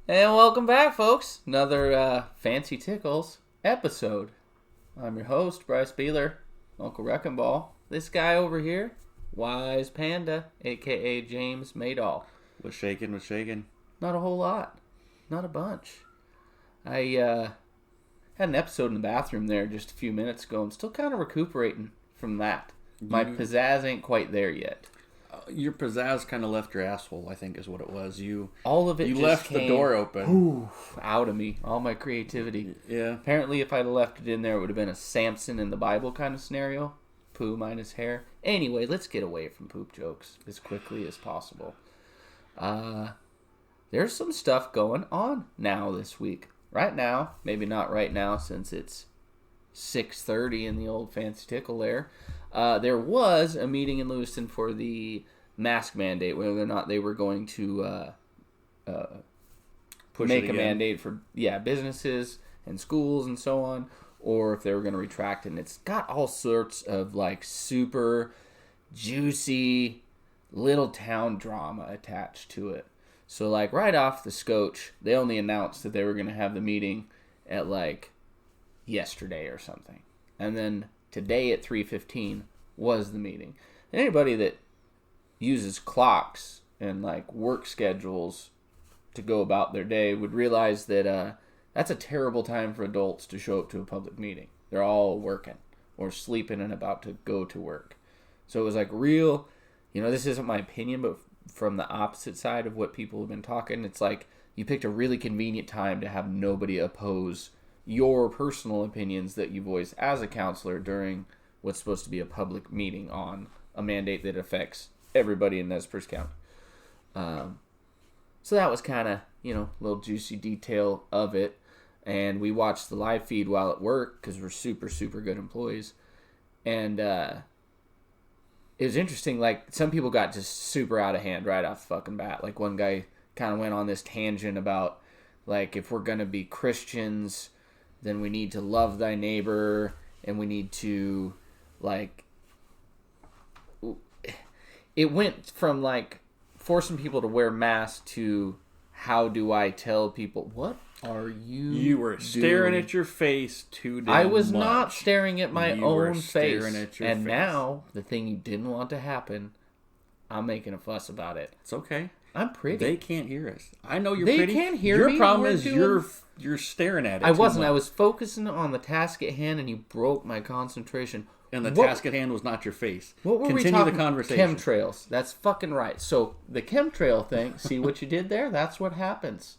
And welcome back, folks. Another Fancy Tickles episode. I'm your host, Bryce Beeler, Uncle Wrecking Ball. This guy over here, Wise Panda, a.k.a. James Maydall. What's shaking? Not a whole lot. Not a bunch. I had an episode in the bathroom there just a few minutes ago. I'm still kind of recuperating from that. My pizzazz ain't quite there yet. Your pizzazz kind of left your asshole, I think is what it was. All of it you just left came, the door open. Out of me. All my creativity. Yeah. Apparently, if I'd have left it in there, it would have been a Samson in the Bible kind of scenario. Poo minus hair. Anyway, let's get away from poop jokes as quickly as possible. There's some stuff going on now this week. Right now, maybe not right now since it's 6:30 in the old Fancy Tickle there. There was a meeting in Lewiston for the mask mandate, whether or not they were going to make a mandate for businesses and schools and so on, or if they were going to retract it. And it's got all sorts of like super juicy little town drama attached to it. So like right off the scotch, they only announced that they were going to have the meeting at like yesterday or something. And then today at 3:15 was the meeting. And anybody that uses clocks and like work schedules to go about their day would realize that that's a terrible time for adults to show up to a public meeting. They're all working or sleeping and about to go to work. So it was like real, this isn't my opinion, but from the opposite side of what people have been talking, it's like you picked a really convenient time to have nobody oppose your personal opinions that you voice as a counselor during what's supposed to be a public meeting on a mandate that affects everybody in Nez Perce County. So that was kind of, a little juicy detail of it. And we watched the live feed while at work because we're super, super good employees. And it was interesting. Like, some people got just super out of hand right off the fucking bat. Like, one guy kind of went on this tangent about, like, if we're going to be Christians, then we need to love thy neighbor, and we need to, like, it went from, like, forcing people to wear masks to how do I tell people, what are you You were staring doing? at your face too damn I was much. not staring at my You own were face. staring at your and face. now, the thing you didn't want to happen, I'm making a fuss about it. It's okay. I'm pretty. They can't hear us. I know you're They pretty. can't hear your me. Your problem We're is doing- you're staring at it. I too wasn't. much. I was focusing on the task at hand, and you broke my concentration. And the task at hand was not your face. What were Continue we talking? the conversation. Chemtrails. That's fucking right. So the chemtrail thing. See what you did there? That's what happens.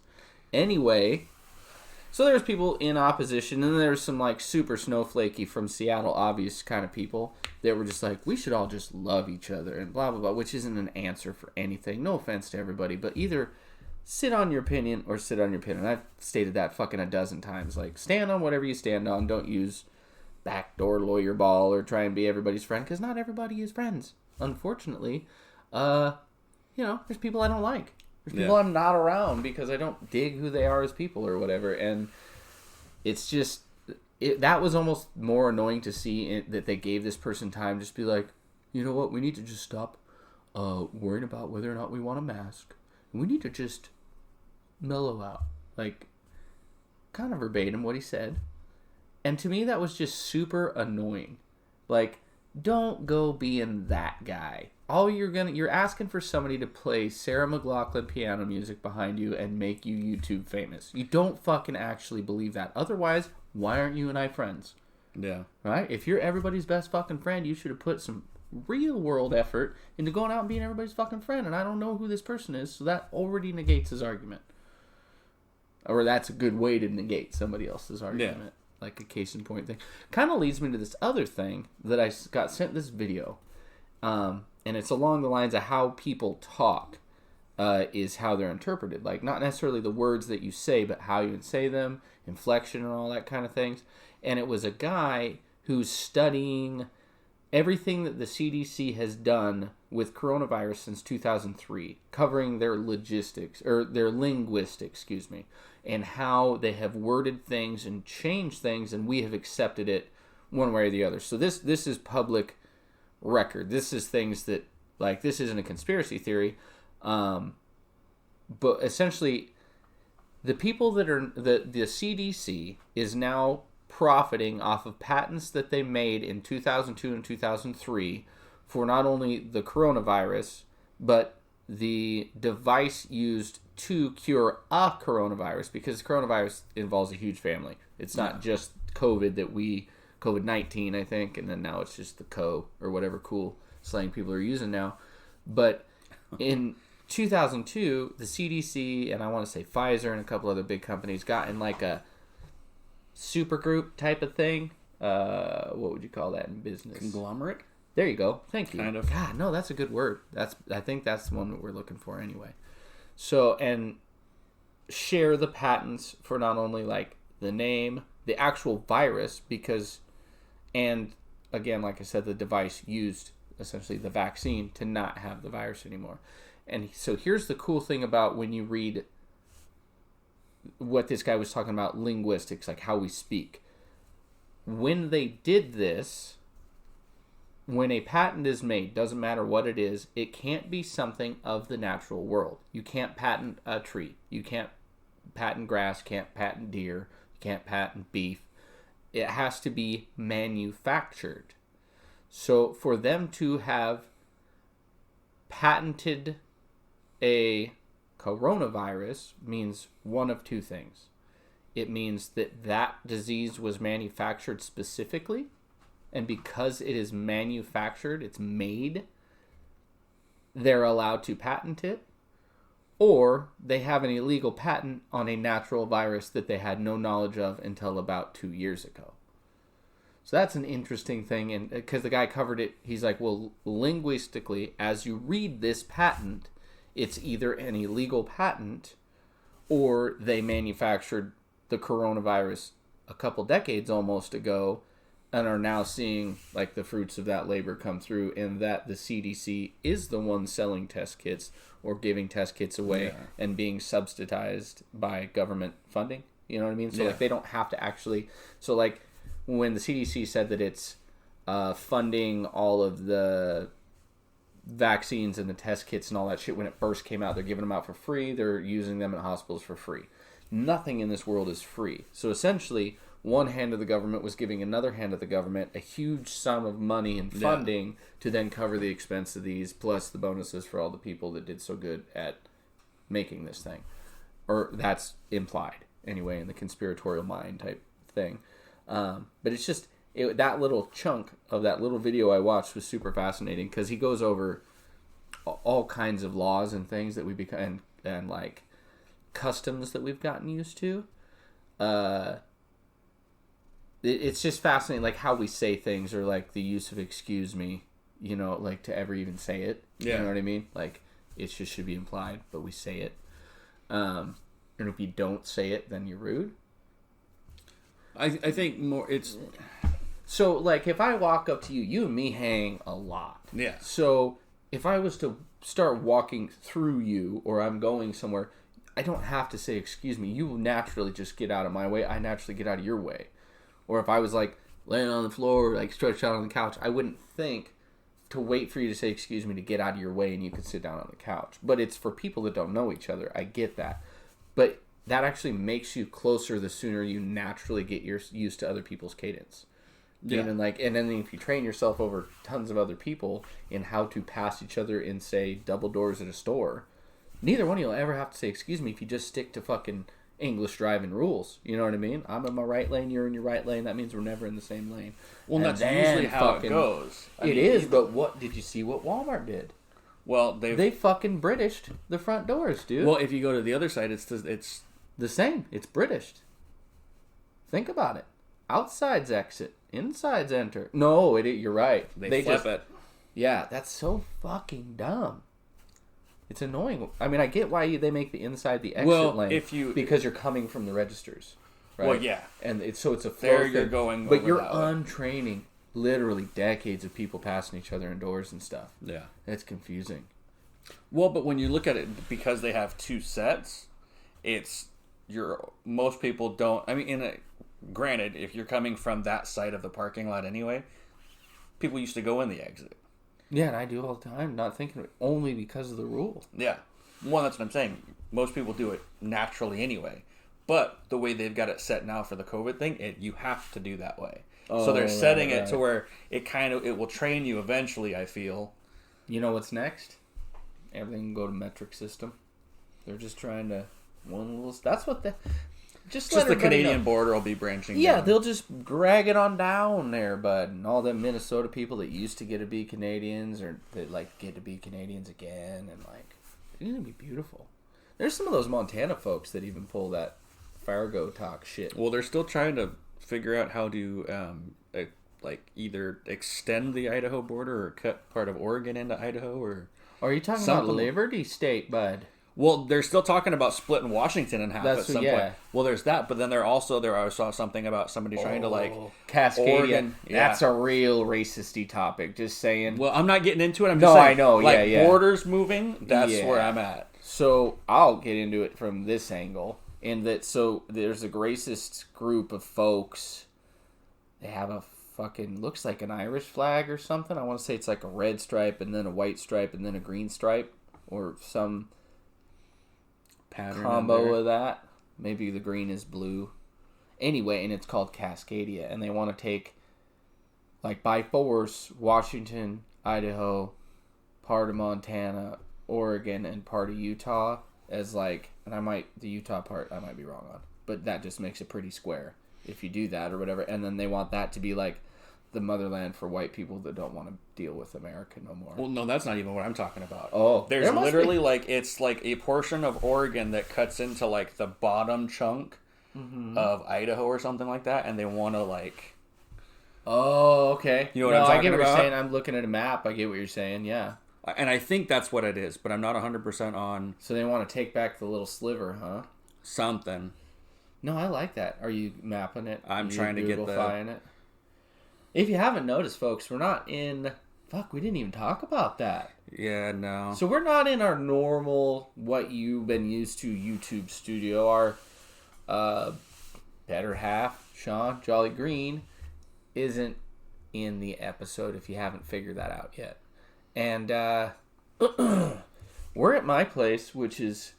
Anyway, so there was people in opposition, and then there was some like super snowflakey from Seattle, obvious kind of people that were just like, we should all just love each other and blah blah blah, which isn't an answer for anything. No offense to everybody, but either sit on your opinion or sit on your opinion. I've stated that fucking a dozen times. Like, stand on whatever you stand on. Don't use backdoor lawyer ball or try and be everybody's friend, because not everybody is friends. Unfortunately, there's people I don't like. There's people I'm not around because I don't dig who they are as people or whatever. And it's just, that was almost more annoying to see that they gave this person time. Just be like, you know what? We need to just stop worrying about whether or not we want a mask. We need to just mellow out. Like, kind of verbatim what he said. And to me, that was just super annoying. Like, don't go being that guy. You're asking for somebody to play Sarah McLachlan piano music behind you and make you YouTube famous. You don't fucking actually believe that. Otherwise, why aren't you and I friends? Yeah. Right? If you're everybody's best fucking friend, you should have put some real world effort into going out and being everybody's fucking friend. And I don't know who this person is, so that already negates his argument. Or that's a good way to negate somebody else's argument. Yeah. Like a case in point thing. Kind of leads me to this other thing that I got sent this video. And it's along the lines of how people talk is how they're interpreted. Like, not necessarily the words that you say, but how you say them, inflection and all that kind of things. And it was a guy who's studying everything that the CDC has done with coronavirus since 2003, covering their linguistics, and how they have worded things and changed things, and we have accepted it one way or the other. So this is public record. This is things that, like, this isn't a conspiracy theory, but essentially the people that are the CDC is now profiting off of patents that they made in 2002 and 2003 for not only the coronavirus, but the device used to cure a coronavirus, because coronavirus involves a huge family. It's not just COVID-19, I think, and then now it's just the or whatever cool slang people are using now. But in 2002, the CDC and I want to say Pfizer and a couple other big companies got in like a super group type of thing. What would you call that in business? Conglomerate? There you go. Thank you. Kind of. God, no, that's a good word. I think that's the one that we're looking for anyway. So, and share the patents for not only like the name, the actual virus, because, and again, like I said, the device used, essentially the vaccine, to not have the virus anymore. And so here's the cool thing about when you read what this guy was talking about, linguistics, like how we speak. When they did this, when a patent is made, doesn't matter what it is, it can't be something of the natural world. You can't patent a tree. You can't patent grass, can't patent deer, you can't patent beef. It has to be manufactured. So for them to have patented a coronavirus means one of two things. It means that that disease was manufactured specifically, and because it is manufactured, it's made, they're allowed to patent it, or they have an illegal patent on a natural virus that they had no knowledge of until about 2 years ago. So that's an interesting thing, and because the guy covered it, he's like, well, linguistically, as you read this patent, it's either an illegal patent or they manufactured the coronavirus a couple decades almost ago and are now seeing like the fruits of that labor come through, and that the CDC is the one selling test kits or giving test kits away and being subsidized by government funding. You know what I mean? So like they don't have to actually. So like when the CDC said that it's funding all of the vaccines and the test kits and all that shit when it first came out, they're giving them out for free. They're using them in hospitals for free. Nothing in this world is free. So essentially, one hand of the government was giving another hand of the government a huge sum of money and funding to then cover the expense of these, plus the bonuses for all the people that did so good at making this thing. Or that's implied, anyway, in the conspiratorial mind type thing. But it's just, that little chunk of that little video I watched was super fascinating, because he goes over all kinds of laws and things that we become, and like customs that we've gotten used to. It's just fascinating, like how we say things, or like the use of excuse me, you know, like to ever even say it. You know what I mean? Like it just should be implied, but we say it. And if you don't say it, then you're rude. I think more it's... So like if I walk up to you, you and me hang a lot. Yeah. So if I was to start walking through you, or I'm going somewhere, I don't have to say excuse me. You will naturally just get out of my way. I naturally get out of your way. Or if I was like laying on the floor, like stretched out on the couch, I wouldn't think to wait for you to say excuse me to get out of your way and you could sit down on the couch. But it's for people that don't know each other. I get that. But that actually makes you closer the sooner you naturally get used to other people's cadence. Yeah. And then if you train yourself over tons of other people in how to pass each other in, say, double doors at a store, neither one of you will ever have to say excuse me if you just stick to fucking English driving rules. You know what I mean? I'm in my right lane, you're in your right lane. That means we're never in the same lane. Well, that's usually how it goes. It is, but what did you see what Walmart did? Well, they fucking Britished the front doors, dude. Well, if you go to the other side, it's the same. It's Britished. Think about it. Outside's exit, inside's enter. No, you're right. They flip it. Yeah, that's so fucking dumb. It's annoying. I mean, I get why they make the inside the exit lane. Because you're coming from the registers, right? Well, yeah. And it's a flow there thing. You're going, but you're untraining literally decades of people passing each other indoors and stuff. Yeah, it's confusing. Well, but when you look at it, because they have two sets, most people don't. I mean, granted, if you're coming from that side of the parking lot anyway, people used to go in the exit. Yeah, and I do all the time, not thinking of it, only because of the rule. Yeah. Well, that's what I'm saying. Most people do it naturally anyway. But the way they've got it set now for the COVID thing, you have to do that way. So they're setting it to where it will train you eventually, I feel. You know what's next? Everything can go to metric system. They're just trying to that's what just the Canadian border will be branching down. Yeah, they'll just drag it on down there, bud. And all them Minnesota people that used to get to be Canadians or that like get to be Canadians again, and like it's gonna be beautiful. There's some of those Montana folks that even pull that Fargo talk shit. Well, they're still trying to figure out how to either extend the Idaho border or cut part of Oregon into Idaho, or are you talking about Liberty State, bud? Well, they're still talking about splitting Washington in half at some point. Well, there's that, but then they're also I saw something about somebody trying to Cascadia. Oregon. Yeah. That's a real racisty topic. Just saying. Well, I'm not getting into it. I'm just saying. I know. Borders moving. That's where I'm at. So I'll get into it from this angle. In that, so there's a racist group of folks. They have a fucking looks like an Irish flag or something. I want to say it's like a red stripe and then a white stripe and then a green stripe or some pattern combo of that. Maybe the green is blue. Anyway, and it's called Cascadia, and they want to take like by force Washington, Idaho, part of Montana, Oregon, and part of Utah as like, and the Utah part I might be wrong on, but that just makes it pretty square if you do that or whatever. And then they want that to be like the motherland for white people that don't want to deal with America no more. Well, no, that's not even what I'm talking about. Oh, there's literally it's like a portion of Oregon that cuts into like the bottom chunk of Idaho or something like that, and they want to like. Oh, okay. You know what I'm talking I get what about? you're saying. I'm looking at a map. I get what you're saying. Yeah. And I think that's what it is, but I'm not 100% on. So they want to take back the little sliver, huh? Something. No, I like that. Are you mapping it? I'm trying to get it. If you haven't noticed, folks, we're not in. Fuck, we didn't even talk about that. Yeah, no. So we're not in our normal, what you've been used to YouTube studio. Our better half, Sean Jolly Green, isn't in the episode. If you haven't figured that out yet. And we're at my place, which is,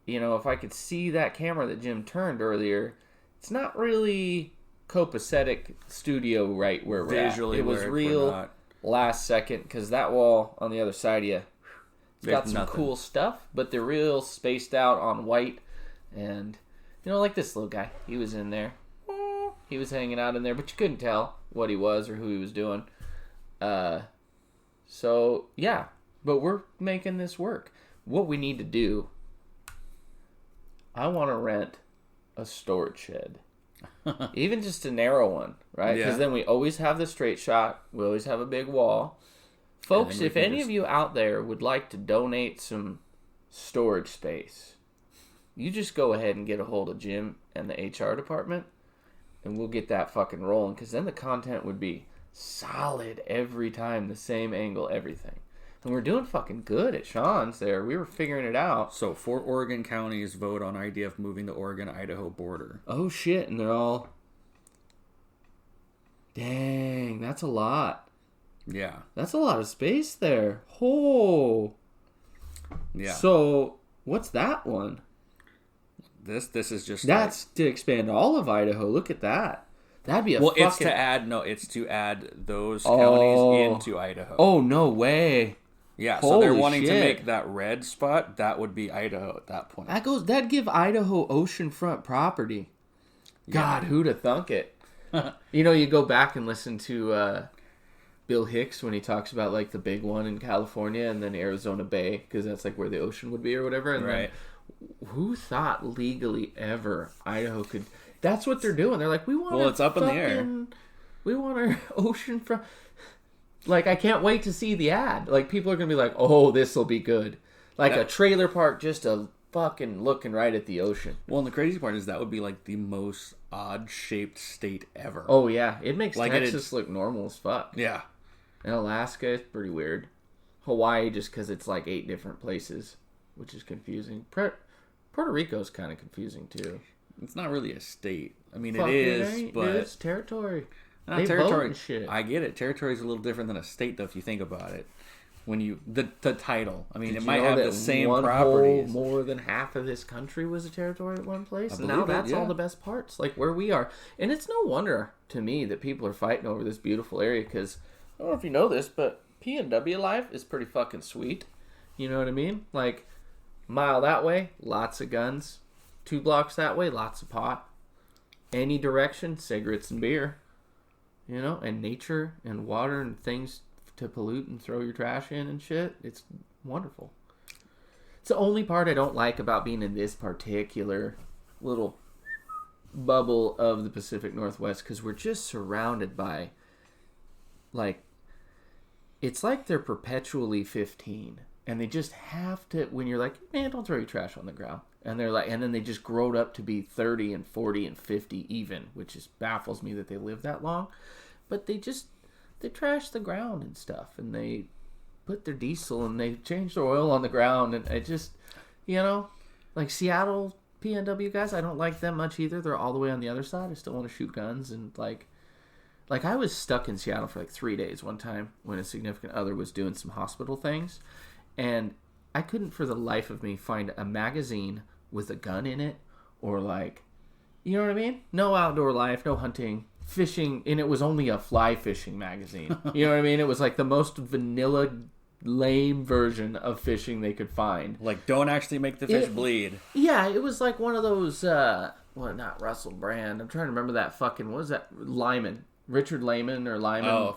if I could see that camera that Jim turned earlier, it's not really copacetic studio right where we're visually at. It was real last second, because that wall on the other side of you, it's got some cool stuff, but they're real spaced out on white. And, like this little guy, he was in there. He was hanging out in there, but you couldn't tell what he was or who he was doing. So, yeah, but we're making this work. What we need to do, I want to rent a storage shed. Even just a narrow one, right? Because then we always have the straight shot. We always have a big wall. Folks, if any of you out there would like to donate some storage space, you just go ahead and get a hold of Jim and the HR department, and we'll get that fucking rolling, because then the content would be solid every time, the same angle, everything. And we're doing fucking good at Sean's there. We were figuring it out. So 4 Oregon counties vote on idea of moving the Oregon-Idaho border. Oh shit, and they're all... Dang, that's a lot. Yeah. That's a lot of space there. Oh. Yeah. So, what's that one? This is just... That's to expand all of Idaho. Look at that. That'd be a fucking... it's to add those counties into Idaho. Oh, no way. Yeah, so they're wanting to make that red spot, that would be Idaho at that point. That'd give Idaho oceanfront property. God, who'd have thunk it? You go back and listen to Bill Hicks when he talks about like the big one in California and then Arizona Bay, because that's like where the ocean would be or whatever. And right. Then, who thought legally ever Idaho could... That's what they're doing. They're like, we want. Well, it's up in the air. We want our ocean front. Like, I can't wait to see the ad. Like, people are gonna be like, "Oh, this will be good." Like a trailer park, just a fucking looking right at the ocean. Well, and the crazy part is that would be like the most odd-shaped state ever. Oh yeah, it makes like Texas look normal as fuck. Yeah, and Alaska is pretty weird. Hawaii, just because it's like 8 different places, which is confusing. Puerto Rico's kind of confusing too. It's not really a state. I mean, it is, but... It's territory. Not territory. Shit. I get it. Territory is a little different than a state, though, if you think about it. when you the title. I mean, Did it you might know have that the same one properties. whole, more than half of this country was a territory at one place, and now believe it, that's all yeah. the best parts, like where we are. And it's no wonder to me that people are fighting over this beautiful area, because I don't know if you know this, but PNW life is pretty fucking sweet. You know what I mean? Like, mile that way, lots of guns. 2 blocks that way, lots of pot. Any direction, cigarettes and beer. You know, and nature and water and things to pollute and throw your trash in and shit. It's wonderful. It's the only part I don't like about being in this particular little bubble of the Pacific Northwest, because we're just surrounded by, like, it's like they're perpetually 15, and they just have to, when you're like, man, don't throw your trash on the ground, and they're like, and then they just growed up to be 30 and 40 and 50 even, which just baffles me that they live that long. But they trash the ground and stuff, and they put their diesel and they change their oil on the ground, and it just, you know, like Seattle PNW guys, I don't like them much either. They're all the way on the other side. I still want to shoot guns, and like I was stuck in Seattle for like 3 days one time when a significant other was doing some hospital things, and I couldn't for the life of me find a magazine with a gun in it, or like, you know what I mean? No outdoor life, no hunting, fishing, and it was only a fly fishing magazine. You know what I mean? It was like the most vanilla, lame version of fishing they could find. Like, don't actually make the fish bleed. Yeah, it was like one of those, well, not Russell Brand. I'm trying to remember that fucking, what was that? Lyman. Richard Lyman,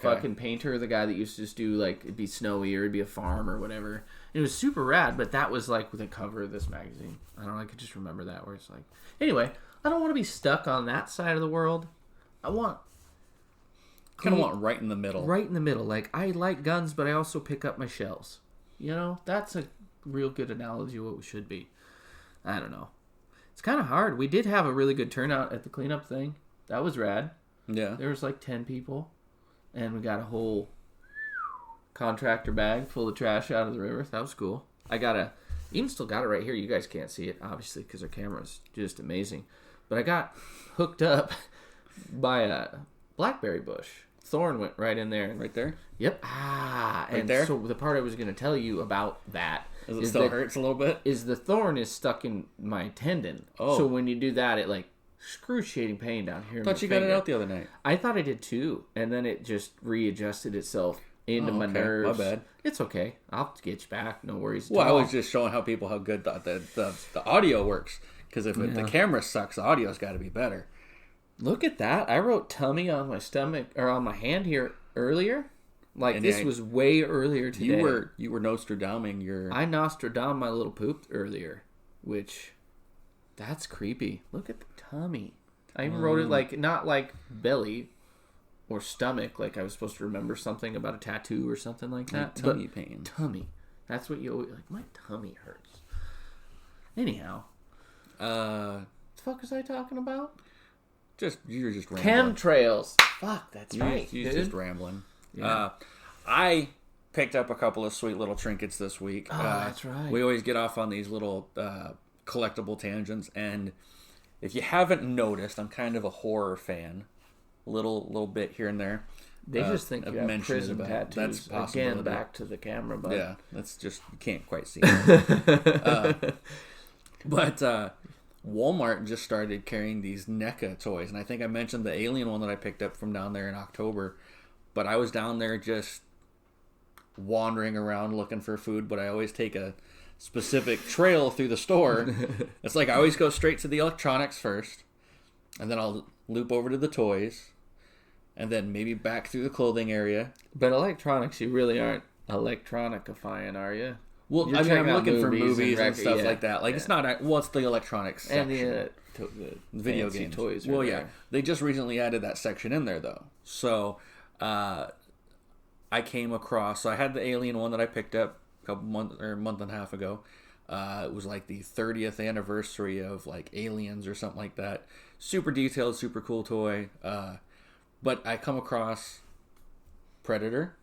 fucking painter, the guy that used to just do, like, it'd be snowy or it'd be a farm or whatever. It was super rad, but that was, like, with the cover of this magazine. I don't know, I could just remember that, where it's like... Anyway, I don't want to be stuck on that side of the world. I want... Kind of want right in the middle. Right in the middle. Like, I like guns, but I also pick up my shells. You know? That's a real good analogy of what we should be. I don't know. It's kind of hard. We did have a really good turnout at the cleanup thing. That was rad. Yeah. There was like 10 people, and we got a whole contractor bag full of trash out of the river. That was cool. Even still got it right here. You guys can't see it, obviously, because our camera's just amazing. But I got hooked up by a blackberry bush. Thorn went right in there. Right there? Yep. Right and there? So the part I was going to tell you about that it still hurts a little bit? Is the thorn is stuck in my tendon. Oh. So when you do that, it like excruciating pain down here. I thought you got it out the other night. I thought I did too, and then it just readjusted itself into my nerves. My bad. It's okay. I'll get you back. No worries. Well, I was just showing how good the audio works. Because if the camera sucks, the audio's got to be better. Look at that! I wrote tummy on my stomach or on my hand here earlier. Like, and this was way earlier today. You were Nostradaming your... I Nostradam my little poop earlier, which... That's creepy. Look at the tummy. I even wrote it like, not like belly or stomach, like I was supposed to remember something about a tattoo or something like that. Like tummy pain. Tummy. That's what you always, like, my tummy hurts. Anyhow. The fuck was I talking about? You're just rambling. Chemtrails. Fuck, that's right. You're just rambling. Yeah. I picked up a couple of sweet little trinkets this week. Oh, that's right. We always get off on these little... collectible tangents, and if you haven't noticed, I'm kind of a horror fan, a little bit here and there. They just think you have prison tattoos. That's possible. Again, back to the camera, but yeah, that's just, you can't quite see it. But Walmart just started carrying these NECA toys, and I think I mentioned the alien one that I picked up from down there in October. But I was down there just wandering around looking for food, but I always take a specific trail through the store. It's like I always go straight to the electronics first, and then I'll loop over to the toys, and then maybe back through the clothing area. But electronics, you really aren't electronicifying, are you? Well, I mean, I'm looking for movies and stuff like that. Like, it's not... It's the electronics section. And the video games. Toys. Well, yeah. They just recently added that section in there, though. So, I came across... So I had the Alien one that I picked up a month and a half ago. It was like the 30th anniversary of like Aliens or something like that. Super detailed, super cool toy. But I come across Predator.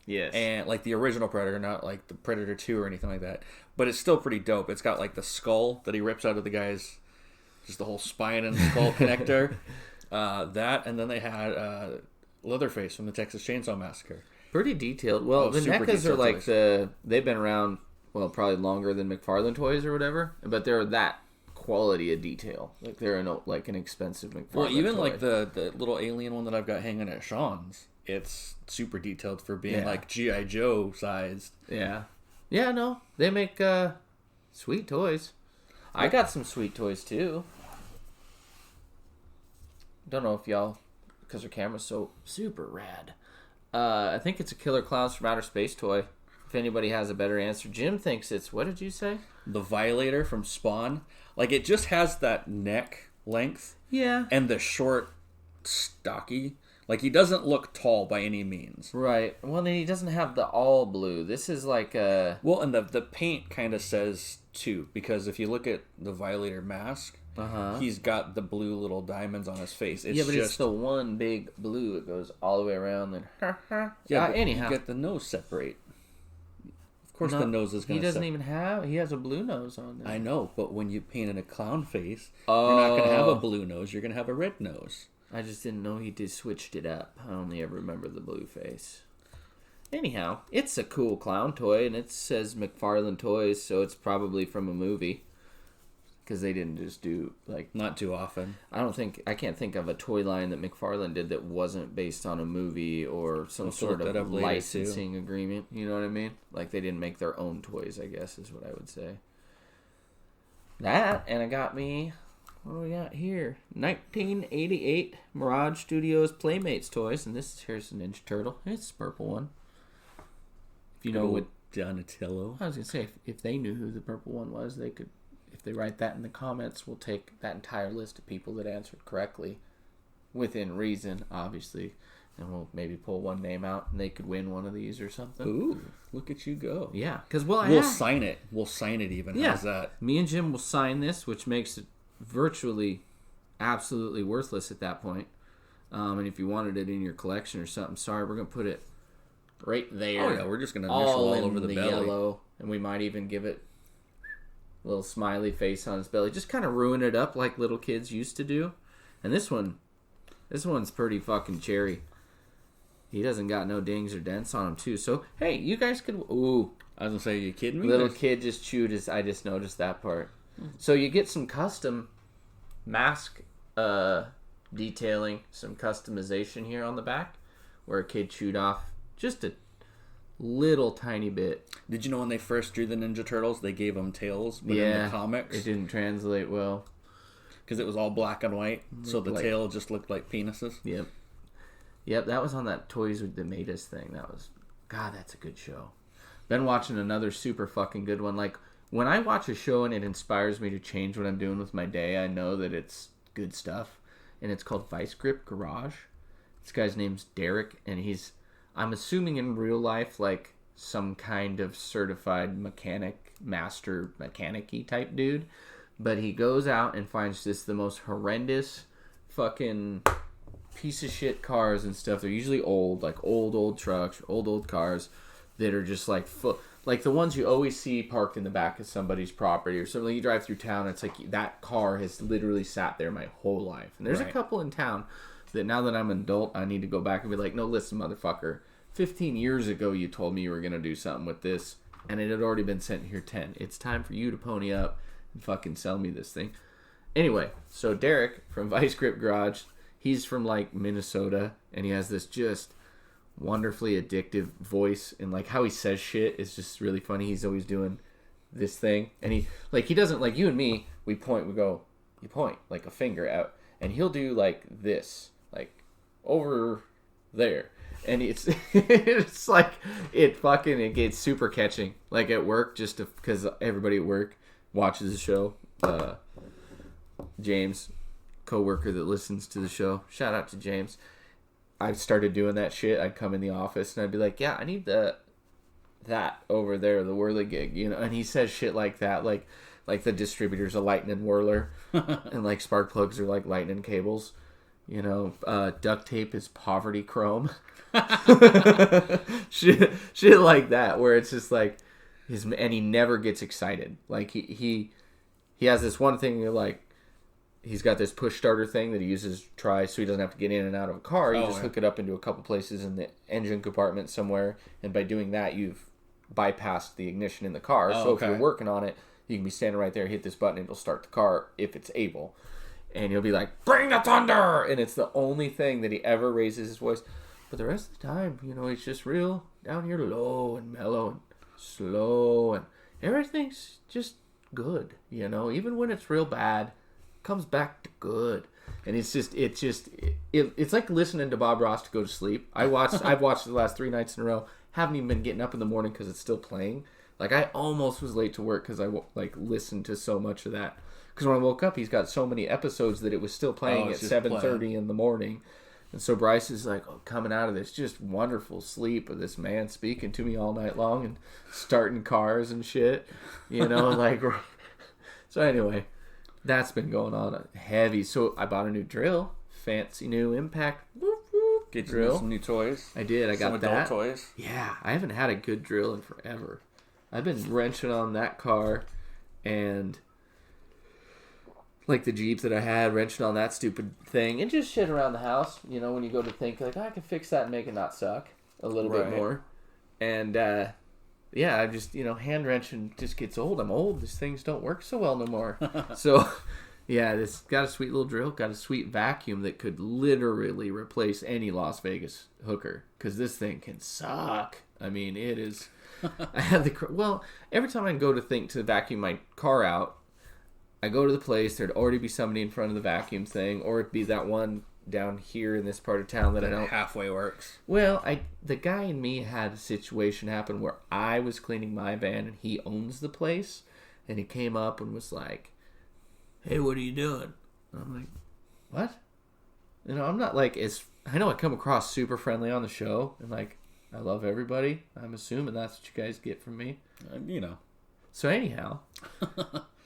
Yes. And like the original Predator, not like the Predator 2 or anything like that. But it's still pretty dope. It's got like the skull that he rips out of the guy's, just the whole spine and skull connector. That, and then they had Leatherface from the Texas Chainsaw Massacre. Pretty detailed. Well, the NECAs are like they've been around, well, probably longer than McFarlane toys or whatever, but they're that quality of detail. Like they're an expensive McFarlane Well, even toy. like the little alien one that I've got hanging at Sean's, it's super detailed for being like G.I. Joe sized. Yeah. Yeah, no. They make sweet toys. I got some sweet toys too. Don't know if y'all, because their camera's so super rad. I think it's a Killer Clowns from Outer Space toy. If anybody has a better answer. Jim thinks it's, what did you say? The Violator from Spawn. Like, it just has that neck length. Yeah. And the short, stocky. Like, he doesn't look tall by any means. Right. Well, then he doesn't have the all blue. This is like a... Well, and the paint kind of says, too. Because if you look at the Violator mask, he's got the blue little diamonds on his face. It's the one big blue. It goes all the way around. And anyhow. You get the nose separate. Of course the nose is going to... He doesn't even have... He has a blue nose on there. I know, but when you paint in a clown face, you're not going to have a blue nose. You're going to have a red nose. I just didn't know he just switched it up. I only ever remember the blue face. Anyhow, it's a cool clown toy, and it says McFarlane Toys, so it's probably from a movie. Because they didn't just do, like... Not too often. I can't think of a toy line that McFarlane did that wasn't based on a movie or some sort of licensing agreement. You know what I mean? Like, they didn't make their own toys, I guess, is what I would say. That, and it got me... What do we got here? 1988 Mirage Studios Playmates toys, and here's a Ninja Turtle. It's a purple one. If you know what Donatello. I was gonna say, if they knew who the purple one was, they could. If they write that in the comments, we'll take that entire list of people that answered correctly, within reason, obviously, and we'll maybe pull one name out, and they could win one of these or something. Ooh, look at you go! Yeah, because we'll sign it. We'll sign it even. Yeah. How's that? Me and Jim will sign this, which makes it virtually absolutely worthless at that point. And if you wanted it in your collection or something, sorry, we're gonna put it right there. Oh yeah, we're just gonna initial all over the belly. Yellow, and we might even give it a little smiley face on his belly, just kind of ruin it up like little kids used to do. And this one's pretty fucking cherry. He doesn't got no dings or dents on him too. So hey, you guys could. Ooh, I was gonna say, are you kidding me? Little kid just chewed his. I just noticed that part. So you get some custom mask detailing, some customization here on the back, where a kid chewed off just a little tiny bit. Did you know when they first drew the Ninja Turtles, they gave them tails, but in the comics it didn't translate well because it was all black and white, so the tail just looked like penises. Yep. That was on that Toys That Made Us thing. That's a good show. Been watching another super fucking good one. Like, when I watch a show and it inspires me to change what I'm doing with my day, I know that it's good stuff. And it's called Vice Grip Garage. This guy's name's Derek, and I'm assuming in real life, like, some kind of certified master mechanic-y type dude. But he goes out and finds the most horrendous fucking piece of shit cars and stuff. They're usually old, like old trucks, old cars that are just like like the ones you always see parked in the back of somebody's property or something. You drive through town, it's like that car has literally sat there my whole life. And there's a couple in town that now that I'm an adult, I need to go back and be like, no, listen, motherfucker, 15 years ago you told me you were going to do something with this, and it had already been sent here 10. It's time for you to pony up and fucking sell me this thing. Anyway, so Derek from Vice Grip Garage, he's from like Minnesota, and he has this just wonderfully addictive voice, and like how he says shit is just really funny. He's always doing this thing, and he doesn't like you and me. You point like a finger out, and he'll do like this, like over there, and it's it's like it gets super catching. Like at work, just because everybody at work watches the show. James, coworker that listens to the show, shout out to James. I started doing that shit. I'd come in the office and I'd be like, yeah, I need that over there, the whirligig, you know. And he says shit like that, like the distributor's a lightning whirler, and like spark plugs are like lightning cables, you know. Duct tape is poverty chrome, shit like that, where it's just like and he never gets excited. Like he has this one thing, you're like, he's got this push starter thing that he uses to try so he doesn't have to get in and out of a car. You just hook it up into a couple places in the engine compartment somewhere, and by doing that, you've bypassed the ignition in the car. So if you're working on it, you can be standing right there, hit this button, and it'll start the car if it's able. And he'll be like, "Bring the thunder!" And it's the only thing that he ever raises his voice. But the rest of the time, he's just real down here low and mellow and slow, and everything's just good, even when it's real bad, it comes back to good. And it's like listening to Bob Ross to go to sleep. I've watched it the last 3 nights in a row. Haven't even been getting up in the morning because it's still playing. Like, I almost was late to work because I listened to so much of that. Because when I woke up, he's got so many episodes that it was still playing at 7:30 in the morning. And so Bryce is coming out of this just wonderful sleep of this man speaking to me all night long and starting cars and shit, So anyway, that's been going on heavy. So I bought a new drill, fancy new impact. Get drill, some new toys. I did. I got some that. adult toys. Yeah, I haven't had a good drill in forever. I've been wrenching on that car and the Jeeps that I had, wrenching on that stupid thing, and just shit around the house, when you go to think, I can fix that and make it not suck a little bit more. And, I just, hand wrenching just gets old. I'm old. These things don't work so well no more. So, this got a sweet little drill, got a sweet vacuum that could literally replace any Las Vegas hooker, because this thing can suck. I mean, it is... I had every time I go to think to vacuum my car out, I go to the place, there'd already be somebody in front of the vacuum thing, or it'd be that one down here in this part of town that I don't... halfway works. Well, the guy and me had a situation happen where I was cleaning my van, and he owns the place, and he came up and was like, "Hey, what are you doing?" And I'm like, "What?" I'm not I know I come across super friendly on the show, and I love everybody. I'm assuming that's what you guys get from me. So anyhow...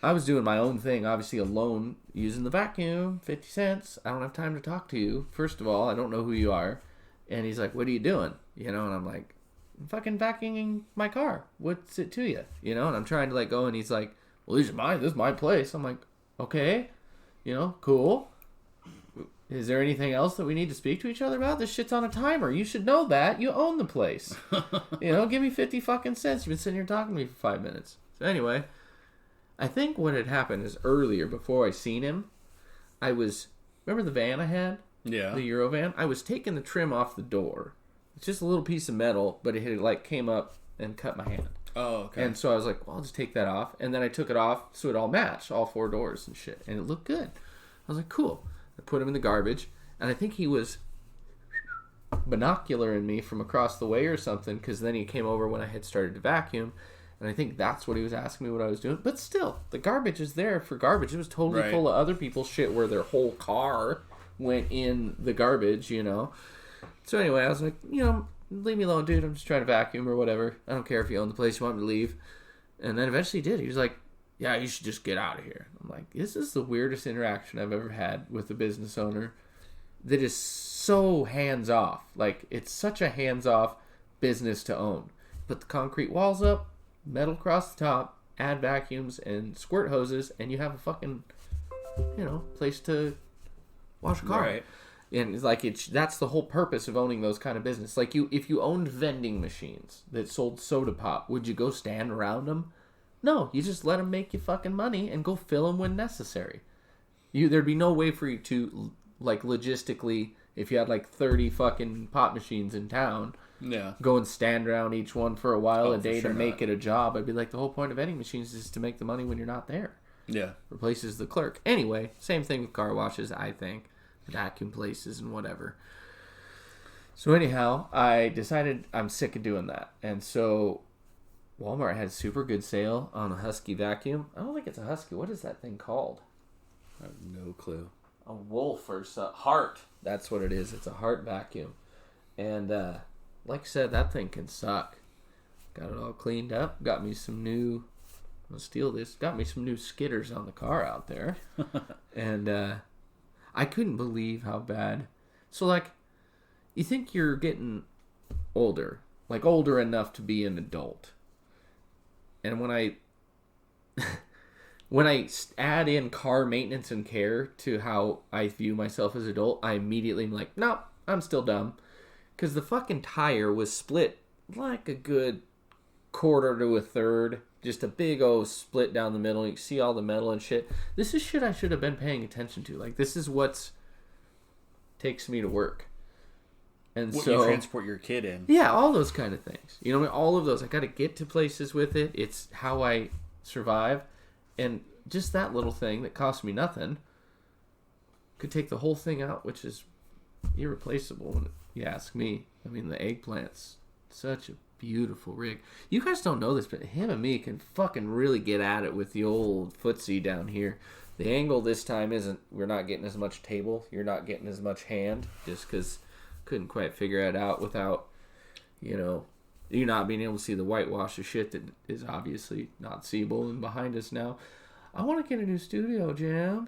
I was doing my own thing, obviously alone, using the vacuum, 50 cents. I don't have time to talk to you. First of all, I don't know who you are. And he's like, "What are you doing?" And I'm like, "I'm fucking vacuuming my car. What's it to you?" And I'm trying to go, and he's like, "Well, these are mine. This is my place." I'm like, "Okay, cool. Is there anything else that we need to speak to each other about? This shit's on a timer. You should know that. You own the place. Give me 50 fucking cents. You've been sitting here talking to me for 5 minutes." So anyway... I think what had happened is earlier, before I seen him, remember the van I had? Yeah. The Euro van? I was taking the trim off the door. It's just a little piece of metal, but it had came up and cut my hand. Oh, okay. And so I was like, well, I'll just take that off. And then I took it off so it all matched, all 4 doors and shit. And it looked good. I was like, cool. I put him in the garbage. And I think he was binocularing me from across the way or something, because then he came over when I had started to vacuum. And I think that's what he was asking me what I was doing. But still, the garbage is there for garbage. It was totally full of other people's shit where their whole car went in the garbage, So anyway, I was like, leave me alone, dude. I'm just trying to vacuum or whatever. I don't care if you own the place. You want me to leave. And then eventually he did. He was like, "Yeah, you should just get out of here." I'm like, this is the weirdest interaction I've ever had with a business owner that is so hands-off. It's such a hands-off business to own. Put the concrete walls up, metal across the top, add vacuums and squirt hoses, and you have a fucking, place to wash a car. Right. And that's the whole purpose of owning those kind of business. If you owned vending machines that sold soda pop, would you go stand around them? No, you just let them make you fucking money and go fill them when necessary. There'd be no way for you to, logistically, if you had 30 fucking pop machines in town, go and stand around each one for a while a day to make it a job. I'd be like, the whole point of vending machines is to make the money when you're not there. Yeah. Replaces the clerk. Anyway, same thing with car washes, I think. Vacuum places and whatever. So anyhow, I decided I'm sick of doing that. And so Walmart had a super good sale on a Husky vacuum. I don't think it's a Husky. What is that thing called? I have no clue. A Wolf or Hart. That's what it is. It's a Hart vacuum. And like I said, that thing can suck. Got it all cleaned up. Got me some new... I'll steal this. Got me some new skidders on the car out there. And I couldn't believe how bad... So, you think you're getting older. Older enough to be an adult. And when I... when I add in car maintenance and care to how I view myself as an adult, I immediately am like, nope, I'm still dumb. Because the fucking tire was split like a good quarter to a third. Just a big old split down the middle. You can see all the metal and shit. This is shit I should have been paying attention to. Like, this is what's takes me to work. And what so you transport your kid in. Yeah, all those kind of things. You know, all of those. I got to get to places with it. It's how I survive. And just that little thing that cost me nothing could take the whole thing out, which is irreplaceable when you ask me. I mean, the eggplant's such a beautiful rig. You guys don't know this, but him and me can fucking really get at it with the old footsie down here. The angle this time isn't, we're not getting as much table. You're not getting as much hand, just because couldn't quite figure it out without, you know, you not being able to see the whitewash of shit that is obviously not seeable and behind us now. I want to get a new studio, Jam.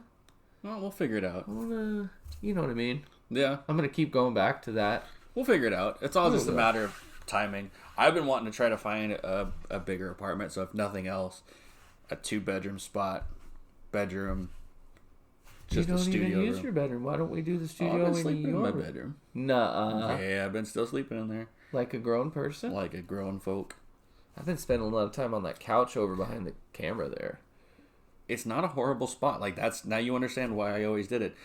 Well, we'll figure it out. I want to, you know what I mean? Yeah. I'm going to keep going back to that. We'll figure it out. It's all just a matter of timing. I've been wanting to try to find a bigger apartment, so if nothing else, a 2-bedroom spot, bedroom, just a studio room. You don't even use your bedroom. Why don't we do the studio I've been sleeping in my room? bedroom. Nuh-uh. Yeah, I've been still sleeping in there. Like a grown person? Like a grown folk. I've been spending a lot of time on that couch over behind the camera there. It's not a horrible spot. Like, that's, now you understand why I always did it.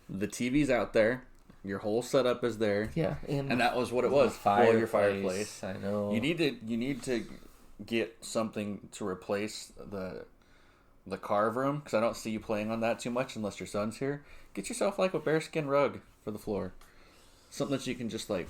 The TV's out there. Your whole setup is there. Yeah. And that was what it was. Well, your fireplace. I know. You need to get something to replace the carve room, because I don't see you playing on that too much unless your son's here. Get yourself like a bearskin rug for the floor. Something that you can just like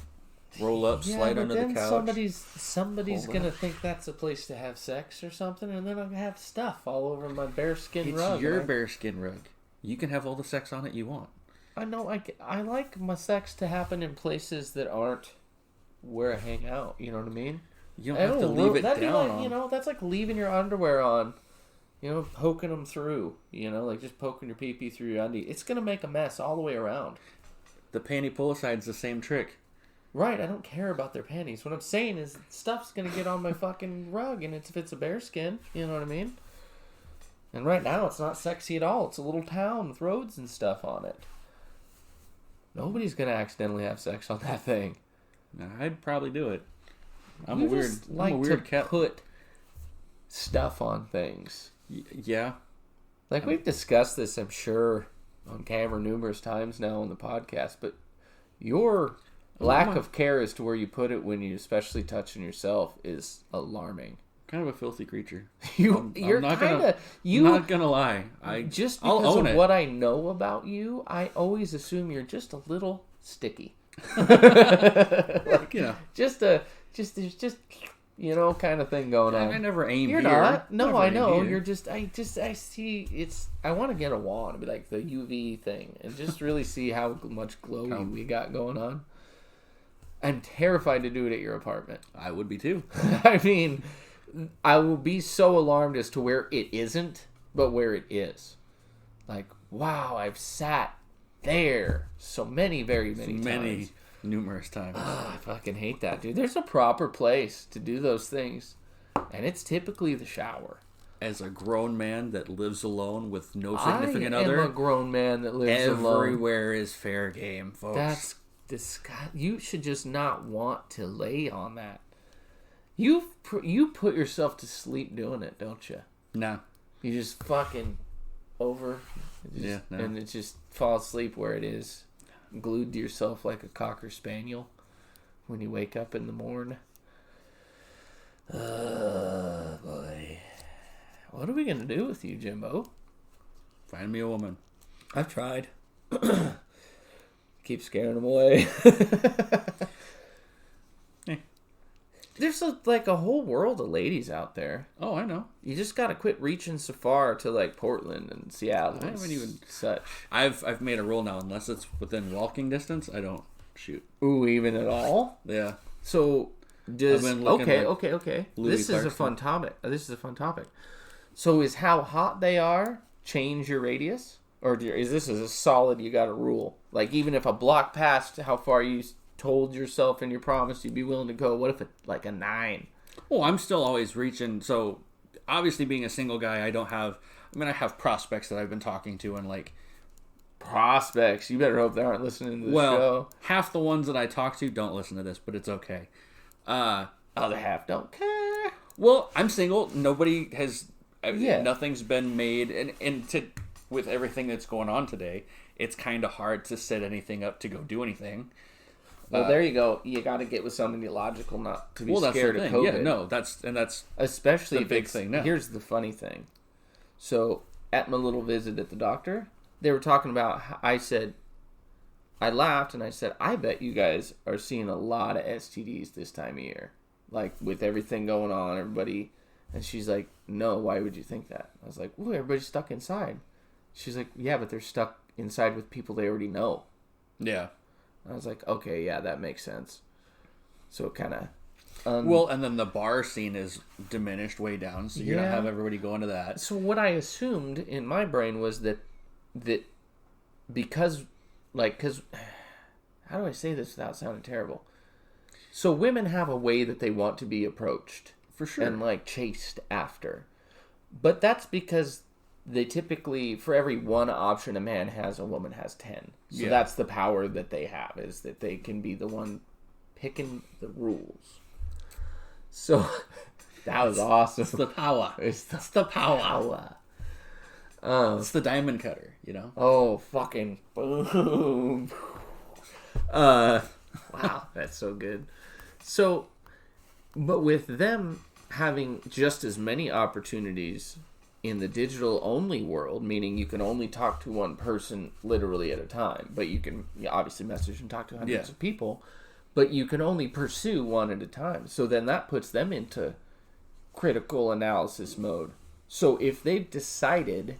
roll up, slide under the couch. Somebody's gonna think that's a place to have sex or something, and then I'm gonna have stuff all over my bearskin rug. It's your bearskin rug. You can have all the sex on it you want. I know. I like my sex to happen in places that aren't where I hang out. You know what I mean? You don't have to leave it down on. You know, that's like leaving your underwear on. You know, poking them through. You know, like just poking your pee-pee through your undie. It's gonna make a mess all the way around. The panty pull-aside's the same trick. Right, I don't care about their panties. What I'm saying is stuff's going to get on my fucking rug, and if it's a bearskin, you know what I mean? And right now it's not sexy at all. It's a little town with roads and stuff on it. Nobody's going to accidentally have sex on that thing. No, I'd probably do it. I'm a weird cat. Put stuff on things. Yeah. Like we've discussed this, I'm sure, on camera numerous times now on the podcast, but your lack of care as to where you put it when you especially touching yourself is alarming. Kind of a filthy creature. I'm not gonna lie. Just because of what I know about you, I always assume you're just a little sticky. Like, you know, just you know, kind of thing going on. I never aim You're here. not. No, I know. Here. You're just. I see. It's. I want to get a wand and be like the UV thing, and just really see how much glowy we got going on. I'm terrified to do it at your apartment. I would be too. I mean, I will be so alarmed as to where it isn't, but where it is. Like, wow, I've sat there very many times. Numerous times. Oh, I fucking hate that, dude. There's a proper place to do those things, and it's typically the shower. As a grown man that lives alone with no significant other, I am a grown man that lives alone. Everywhere is fair game, folks. That's disgusting. You should just not want to lay on that. You put yourself to sleep doing it, don't you? No. You just fucking and it just fall asleep where it is. Glued to yourself like a cocker spaniel when you wake up in the morning. Boy. What are we going to do with you, Jimbo? Find me a woman. I've tried. Keep scaring them away. There's a whole world of ladies out there. Oh, I know. You just got to quit reaching so far to like Portland and Seattle. I haven't even such. I've made a rule now. Unless it's within walking distance, I don't shoot. Ooh, even at all? Yeah. So okay. This is a fun topic. So is how hot they are change your radius, or is this a solid? You got a rule. Like even if a block past how far you told yourself in your promise you'd be willing to go, what if it's like a 9? Well, I'm still always reaching. So obviously being a single guy, I don't have I mean, I have prospects that I've been talking to, and like prospects. You better hope they aren't listening to the show. Half the ones that I talk to don't listen to this, but it's okay. Other half don't care. Well, I'm single. Nobody has. Nothing's been made, and with everything that's going on today, it's kind of hard to set anything up to go do anything. Well, there you go. You got to get with somebody logical, not to be scared of COVID. Yeah, no, that's especially the big thing now. Here's the funny thing. So, at my little visit at the doctor, they were talking about. I laughed and I said, "I bet you guys are seeing a lot of STDs this time of year, like with everything going on, everybody." And she's like, "No, why would you think that?" I was like, "Well, everybody's stuck inside." She's like, "Yeah, but they're stuck inside with people they already know." Yeah. I was like, okay, yeah, that makes sense. So it kind of... well, and then the bar scene is diminished way down, so you don't have everybody going to that. So what I assumed in my brain was that because, how do I say this without sounding terrible? So women have a way that they want to be approached. For sure. And, chased after. But that's because... they typically, for every one option a man has, a woman has 10. So that's the power that they have, is that they can be the one picking the rules. So, that was awesome. It's the power. It's the power. It's the diamond cutter, you know? Oh, fucking boom. Wow, that's so good. So, but with them having just as many opportunities... in the digital-only world, meaning you can only talk to one person literally at a time, but you can obviously message and talk to hundreds of people, but you can only pursue one at a time. So then that puts them into critical analysis mode. So if they've decided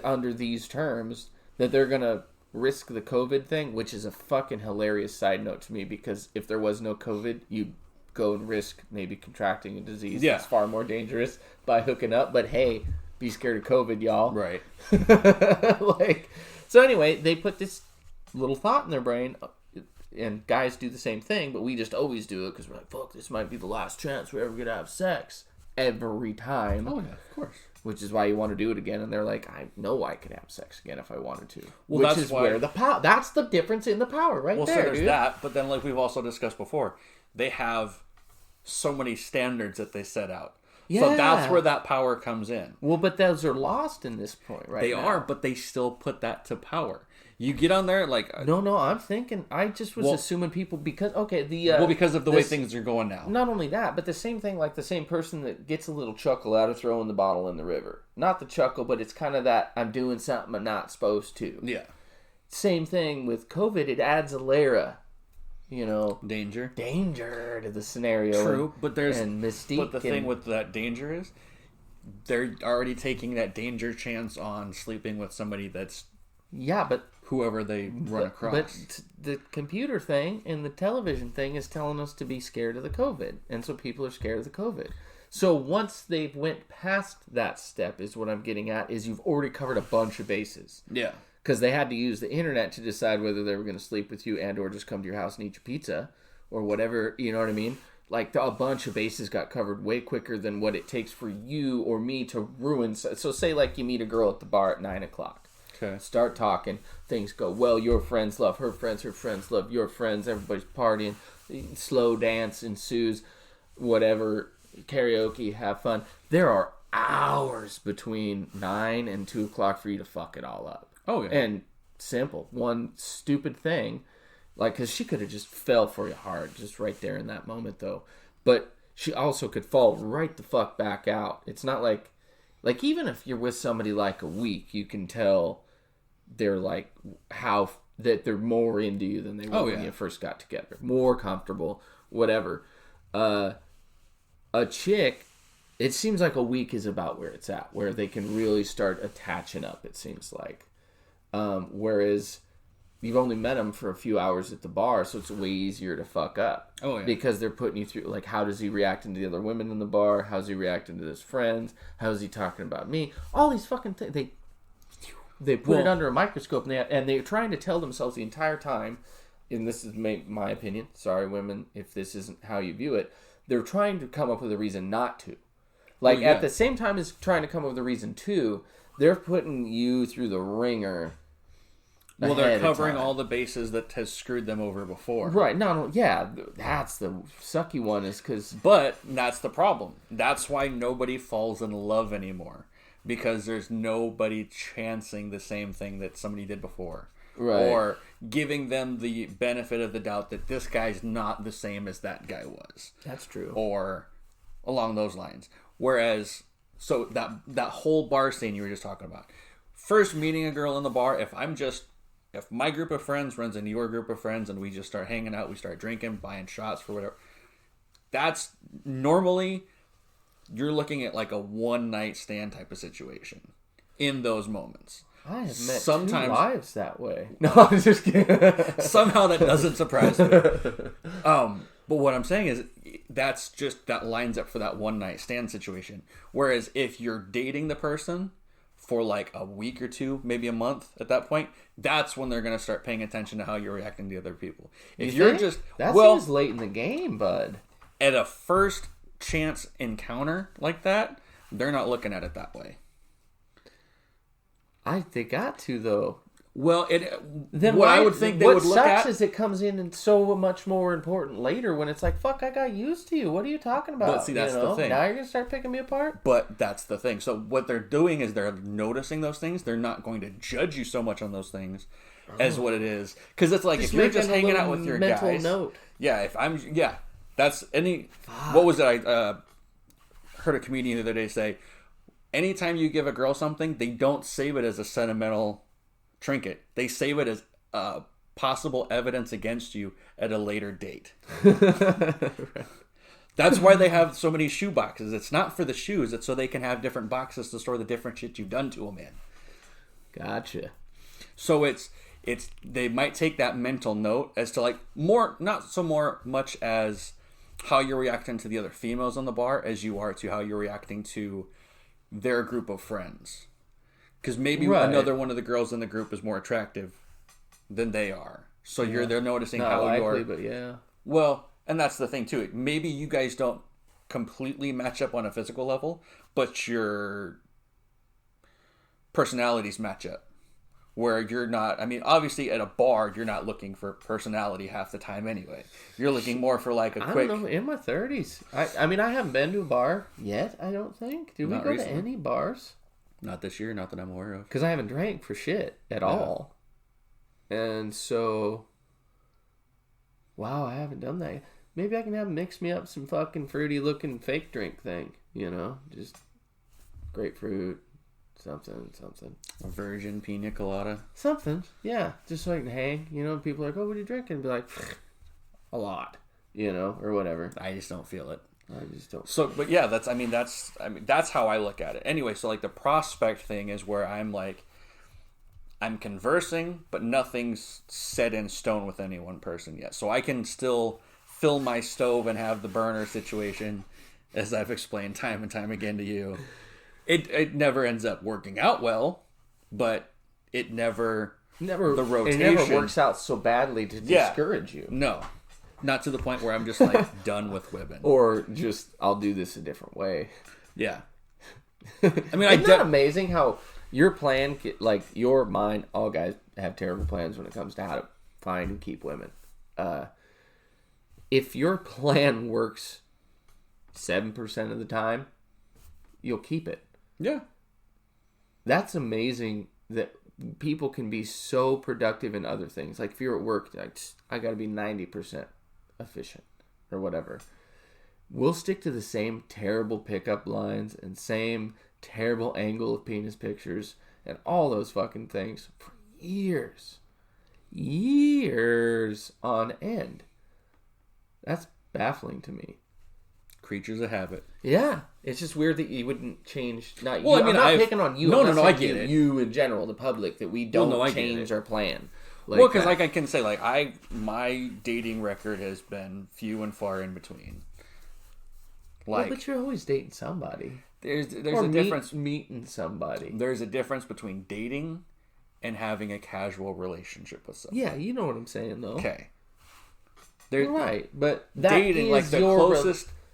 under these terms that they're going to risk the COVID thing, which is a fucking hilarious side note to me, because if there was no COVID, you'd go and risk maybe contracting a disease that's far more dangerous by hooking up. But hey, be scared of COVID, y'all. Right. So anyway, they put this little thought in their brain, and guys do the same thing, but we just always do it because we're like, fuck, this might be the last chance we're ever going to have sex. Every time. Oh, yeah, of course. Which is why you want to do it again, and they're like, I know I could have sex again if I wanted to. Well, which is where the power... That's the difference in the power right there, so there's dude. that, but then like we've also discussed before, they have so many standards that they set out. Yeah. So that's where that power comes in. Well, but those are lost in this point right They now. are, but they still put that to power. You get on there like... No, I'm thinking... I just was assuming people... Because, okay, because of the way things are going now. Not only that, but the same thing, like the same person that gets a little chuckle out of throwing the bottle in the river. Not the chuckle, but it's kind of that I'm doing something I'm not supposed to. Yeah. Same thing with COVID. It adds a layer of, danger to the scenario. True, but there's... And mystique. But the thing with that danger is they're already taking that danger chance on sleeping with somebody that's... Yeah, but... whoever they run across. But the computer thing and the television thing is telling us to be scared of the COVID. And so people are scared of the COVID. So once they've went past that step is what I'm getting at, is you've already covered a bunch of bases. Yeah. Because they had to use the internet to decide whether they were going to sleep with you and or just come to your house and eat your pizza or whatever, you know what I mean? Like, a bunch of bases got covered way quicker than what it takes for you or me to ruin. So say, like, you meet a girl at the bar at 9 o'clock. Okay. Start talking. Things go well. Your friends love her friends love your friends. Everybody's partying. Slow dance ensues. Whatever. Karaoke. Have fun. There are hours between 9 and 2 o'clock for you to fuck it all up. Oh, yeah. And simple. One stupid thing. Like, because she could have just fell for you hard just right there in that moment, though. But she also could fall right the fuck back out. It's not like even if you're with somebody like a week, you can tell they're like that they're more into you than they were when you first got together. More comfortable, whatever. A chick, it seems like a week is about where it's at, where they can really start attaching up, it seems like. Whereas you've only met them for a few hours at the bar, so it's way easier to fuck up. Oh, yeah. Because they're putting you through, like, how does he reacting to the other women in the bar? How's he reacting to his friends? How's he talking about me? All these fucking things. They put it under a microscope, and they're trying to tell themselves the entire time, and this is my opinion, sorry women if this isn't how you view it, they're trying to come up with a reason not to. Like, at the same time as trying to come up with a reason to, they're putting you through the ringer. Well, they're covering all the bases that has screwed them over before. Right. No, yeah, that's the sucky one is because... But that's the problem. That's why nobody falls in love anymore. Because there's nobody chancing the same thing that somebody did before. Right. Or giving them the benefit of the doubt that this guy's not the same as that guy was. That's true. Or along those lines. Whereas, so that whole bar scene you were just talking about. First meeting a girl in the bar, if my group of friends runs into your group of friends and we just start hanging out, we start drinking, buying shots for whatever, that's normally, you're looking at like a one-night stand type of situation in those moments. I have met two wives that way. No, I'm just kidding. Somehow that doesn't surprise me. But what I'm saying is that lines up for that one-night stand situation. Whereas if you're dating the person for like a week or two, maybe a month at that point, that's when they're going to start paying attention to how you're reacting to other people. If you're just... That seems late in the game, bud. At a first chance encounter like that, they're not looking at it that way. They got to, though. Well, I would think they would look at... What sucks is it comes in and so much more important later when it's like, fuck, I got used to you. What are you talking about? But see, that's the thing. Now you're going to start picking me apart? But that's the thing. So what they're doing is they're noticing those things. They're not going to judge you so much on those things as what it is. Because it's like, if you're just hanging out with your mental guys... note. Yeah, that's any... Fuck. What was it? I heard a comedian the other day say, anytime you give a girl something, they don't save it as a sentimental trinket. They save it as possible evidence against you at a later date. That's why they have so many shoe boxes. It's not for the shoes. It's so they can have different boxes to store the different shit you've done to them in. Gotcha. So it's they might take that mental note as to like more, not so more much as how you're reacting to the other females on the bar as you are to how you're reacting to their group of friends. Because maybe another one of the girls in the group is more attractive than they are. So they're noticing not how likely, you're... but yeah. Well, and that's the thing too. Maybe you guys don't completely match up on a physical level, but your personalities match up. Where you're not... I mean, obviously at a bar, you're not looking for personality half the time anyway. You're looking more for like a quick... I don't know, in my 30s. I mean, I haven't been to a bar yet, I don't think. Did we go to any bars? Not this year, not that I'm aware of. Because I haven't drank for shit at all. And so... Wow, I haven't done that. Maybe I can have mix me up some fucking fruity looking fake drink thing. You know? Just grapefruit, something. A virgin pina colada. Something, yeah. Just so I can hang. You know, people are like, oh, what are you drinking? And be like, a lot. You know, or whatever. I just don't feel it. I just don't. So, but yeah, that's how I look at it. Anyway, so like the prospect thing is where I'm like, I'm conversing, but nothing's set in stone with any one person yet. So I can still fill my stove and have the burner situation, as I've explained time and time again to you. It never ends up working out well, but it never the rotation. It never works out so badly to discourage you. No. Not to the point where I'm just like done with women. Or just, I'll do this a different way. Yeah. I mean, isn't that amazing how your plan, like your mind, all guys have terrible plans when it comes to how to find and keep women. If your plan works 7% of the time, you'll keep it. Yeah. That's amazing that people can be so productive in other things. Like if you're at work, like, I got to be 90% efficient or whatever. We'll stick to the same terrible pickup lines and same terrible angle of penis pictures and all those fucking things for years on end. That's baffling to me. Creatures of habit. Yeah, it's just weird that you wouldn't change. Not well, you. I mean, I'm not picking on you. No, I get it. You in general, the public, that we don't change our plan. Like well, because like I can say, like my dating record has been few and far in between. Like, but you're always dating somebody. There's a difference meeting somebody. There's a difference between dating and having a casual relationship with somebody. Yeah, you know what I'm saying, though. Okay. You're right, but that dating, is like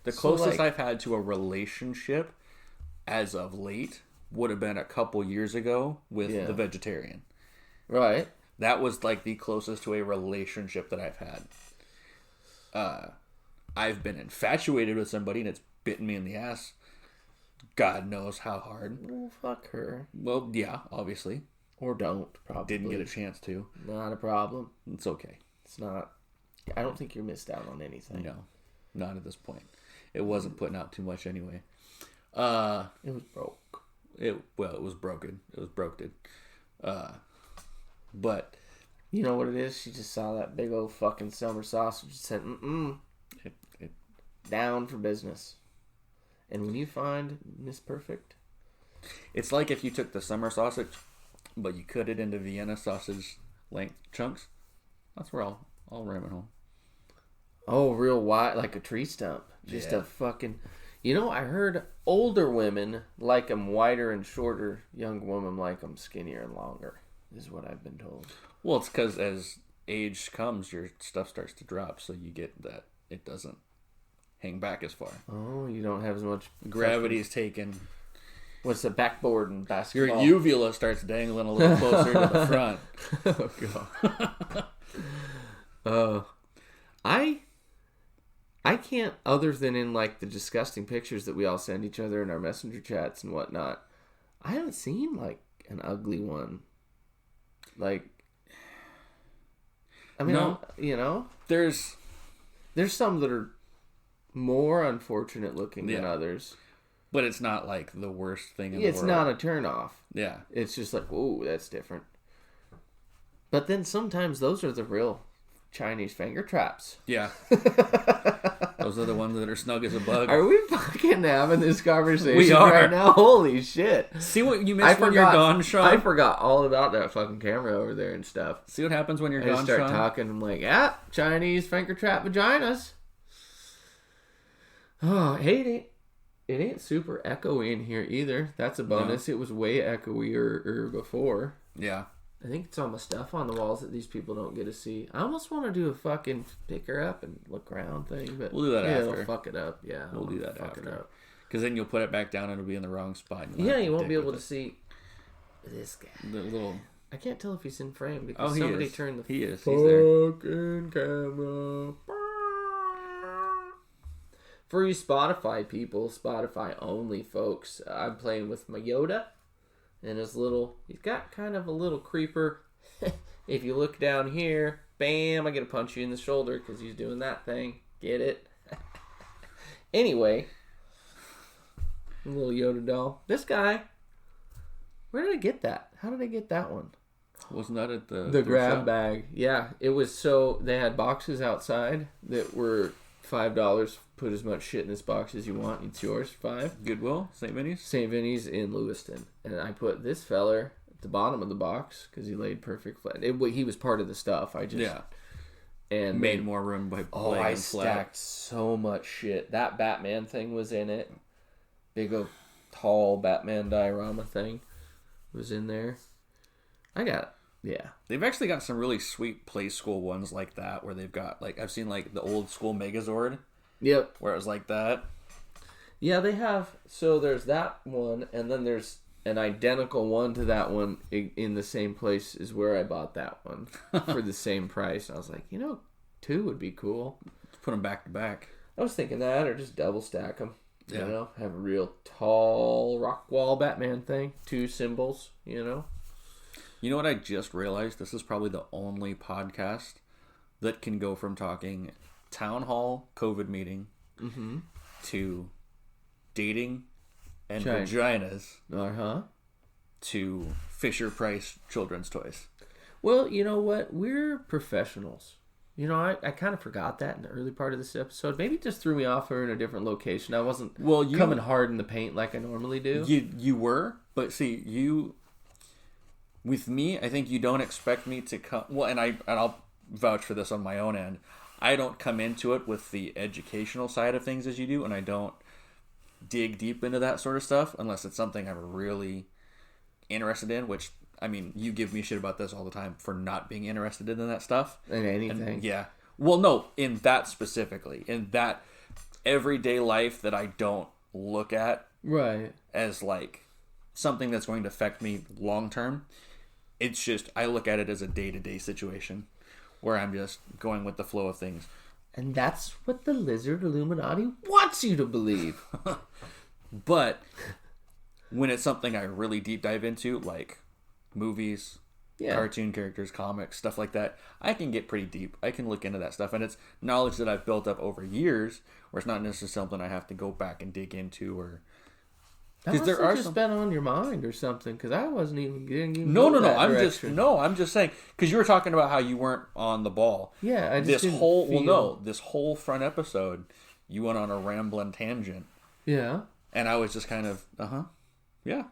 the closest I've had to a relationship as of late would have been a couple years ago with the vegetarian. Right. That was like the closest to a relationship that I've had. I've been infatuated with somebody and it's bitten me in the ass. God knows how hard. Well, fuck her. Well, yeah, obviously. Or don't, probably. Didn't get a chance to. Not a problem. It's okay. It's not. I don't think you're missed out on anything. No, not at this point. It wasn't putting out too much anyway. It was broke. It was broken. It was broken. But you know what it is? She just saw that big old fucking summer sausage and said, it down for business. And when you find Miss Perfect, it's like if you took the summer sausage, but you cut it into Vienna sausage length chunks. That's where I'll ram it home. Oh, real wide, like a tree stump. Just a fucking... You know, I heard older women like them wider and shorter. Young women like them skinnier and longer, is what I've been told. Well, it's because as age comes, your stuff starts to drop, so you get that it doesn't hang back as far. Oh, you don't have as much... Gravity's taken... What's the backboard in basketball? Your uvula starts dangling a little closer to the front. Oh, God. I can't, other than in like the disgusting pictures that we all send each other in our messenger chats and whatnot, I haven't seen like an ugly one. Like, I mean, no. You know, there's some that are more unfortunate looking than others. But it's not like the worst thing in the world. It's not a turnoff. Yeah. It's just like, whoa, that's different. But then sometimes those are the real Chinese finger traps. Yeah. Those are the ones that are snug as a bug. Are we fucking having this conversation we are. right now? Holy shit. See what you missed when you're gone, Sean? I forgot all about that fucking camera over there and stuff. See what happens when you're gone, Sean? I start talking. I'm like, Chinese finger trap vaginas. Oh, hey, it ain't super echoey in here either. That's a bonus. No. It was way echoier before. Yeah. I think it's all my stuff on the walls that these people don't get to see. I almost want to do a fucking pick her up and look around thing, but we'll do that after. It'll fuck it up. Yeah, we'll do that after. Because then you'll put it back down and it'll be in the wrong spot. You won't be able to see this guy. The little. I can't tell if he's in frame because somebody turned the He's there. Fucking camera. For you Spotify people, Spotify only folks, I'm playing with my Yoda. And he's got kind of a little creeper. If you look down here, bam, I get to punch you in the shoulder because he's doing that thing. Get it? Anyway, a little Yoda doll. This guy, where did I get that? How did I get that one? Wasn't that at the grab bag? Yeah, it was. So they had boxes outside that were $5. Put as much shit in this box as you want. It's yours. $5. Goodwill, St. Vinny's. St. Vinny's in Lewiston, and I put this feller at the bottom of the box because he laid perfect flat. He was part of the stuff. I just and made more room by laying I flat. Stacked so much shit. That Batman thing was in it. Big old tall Batman diorama thing was in there. I got. Yeah. They've actually got some really sweet play school ones like that where they've got, like, I've seen, like, the old school Megazord. Yep. Where it was like that. Yeah, they have. So there's that one, and then there's an identical one to that one in the same place as where I bought that one for the same price. I was like, 2 would be cool. Let's put them back to back. I was thinking that, or just double stack them. Yeah. Have a real tall rock wall Batman thing. 2 symbols, You know what I just realized? This is probably the only podcast that can go from talking town hall COVID meeting to dating and vaginas to Fisher Price children's toys. Well, you know what? We're professionals. I kind of forgot that in the early part of this episode. Maybe it just threw me off. We're in a different location. I wasn't coming hard in the paint like I normally do. You were, but see, you... With me, I think you don't expect me to come... Well, and I'll vouch for this on my own end. I don't come into it with the educational side of things as you do, and I don't dig deep into that sort of stuff unless it's something I'm really interested in, which, I mean, you give me shit about this all the time for not being interested in that stuff. In anything. And, yeah. Well, no, in that specifically. In that everyday life that I don't look at right as, like, something that's going to affect me long term. It's just, I look at it as a day-to-day situation where I'm just going with the flow of things. And that's what the Lizard Illuminati wants you to believe. But when it's something I really deep dive into, like movies, cartoon characters, comics, stuff like that, I can get pretty deep. I can look into that stuff. And it's knowledge that I've built up over years, where it's not necessarily something I have to go back and dig into, or... Because there are just been on your mind or something. Because I wasn't even getting No. I'm just saying, because you were talking about how you weren't on the ball. Yeah, I just this whole front episode, you went on a rambling tangent. Yeah, and I was just kind of yeah.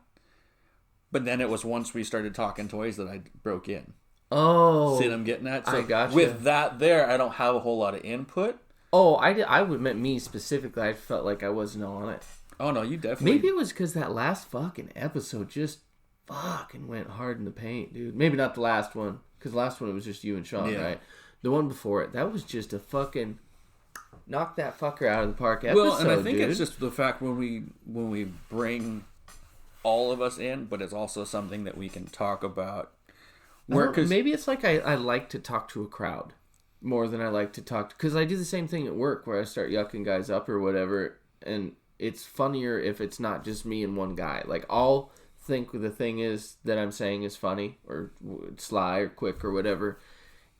But then it was once we started talking toys that I broke in. Oh, see what I'm getting at? So I gotcha. With that, I don't have a whole lot of input. Oh, I would meant me specifically. I felt like I wasn't on it. Oh, no, you definitely... Maybe it was because that last fucking episode just fucking went hard in the paint, dude. Maybe not the last one, because the last one it was just you and Sean, right? The one before it, that was just a fucking knock that fucker out of the park episode, well, and I think dude. It's just the fact when we bring all of us in, but it's also something that we can talk about. Maybe it's like I like to talk to a crowd more than I like to talk to... Because I do the same thing at work where I start yucking guys up or whatever, and... It's funnier if it's not just me and one guy. Like, I'll think the thing is that I'm saying is funny or sly or quick or whatever,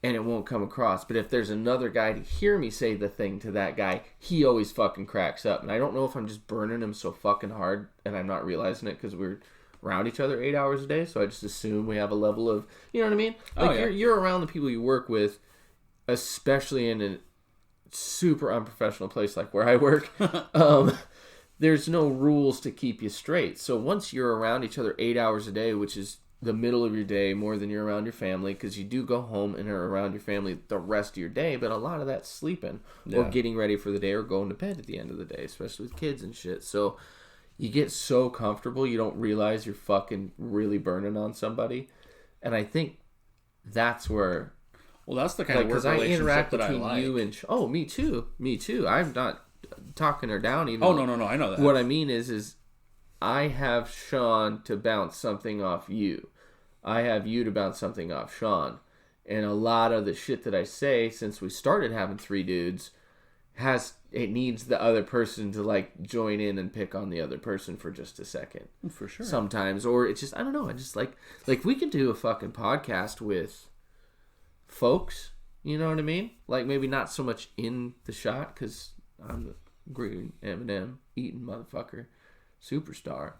and it won't come across. But if there's another guy to hear me say the thing to that guy, he always fucking cracks up. And I don't know if I'm just burning him so fucking hard and I'm not realizing it because we're around each other 8 hours a day. So I just assume we have a level of, you know what I mean? Like, you're around the people you work with, especially in a super unprofessional place like where I work. There's no rules to keep you straight. So once you're around each other 8 hours a day, which is the middle of your day more than you're around your family, because you do go home and are around your family the rest of your day, but a lot of that's sleeping or getting ready for the day or going to bed at the end of the day, especially with kids and shit. So you get so comfortable, you don't realize you're fucking really burning on somebody. And I think that's where... Well, that's the kind of work relationship that I like. Because I interact between you and... Oh, me too. I'm not... talking her down even. Oh, no, I know that. What I mean is I have Sean to bounce something off you. I have you to bounce something off Sean. And a lot of the shit that I say since we started having three dudes it needs the other person to like join in and pick on the other person for just a second. For sure. Sometimes. Or it's just, I don't know, I just like we could do a fucking podcast with folks, you know what I mean? Like maybe not so much in the shot because I'm the green M&M eating motherfucker superstar,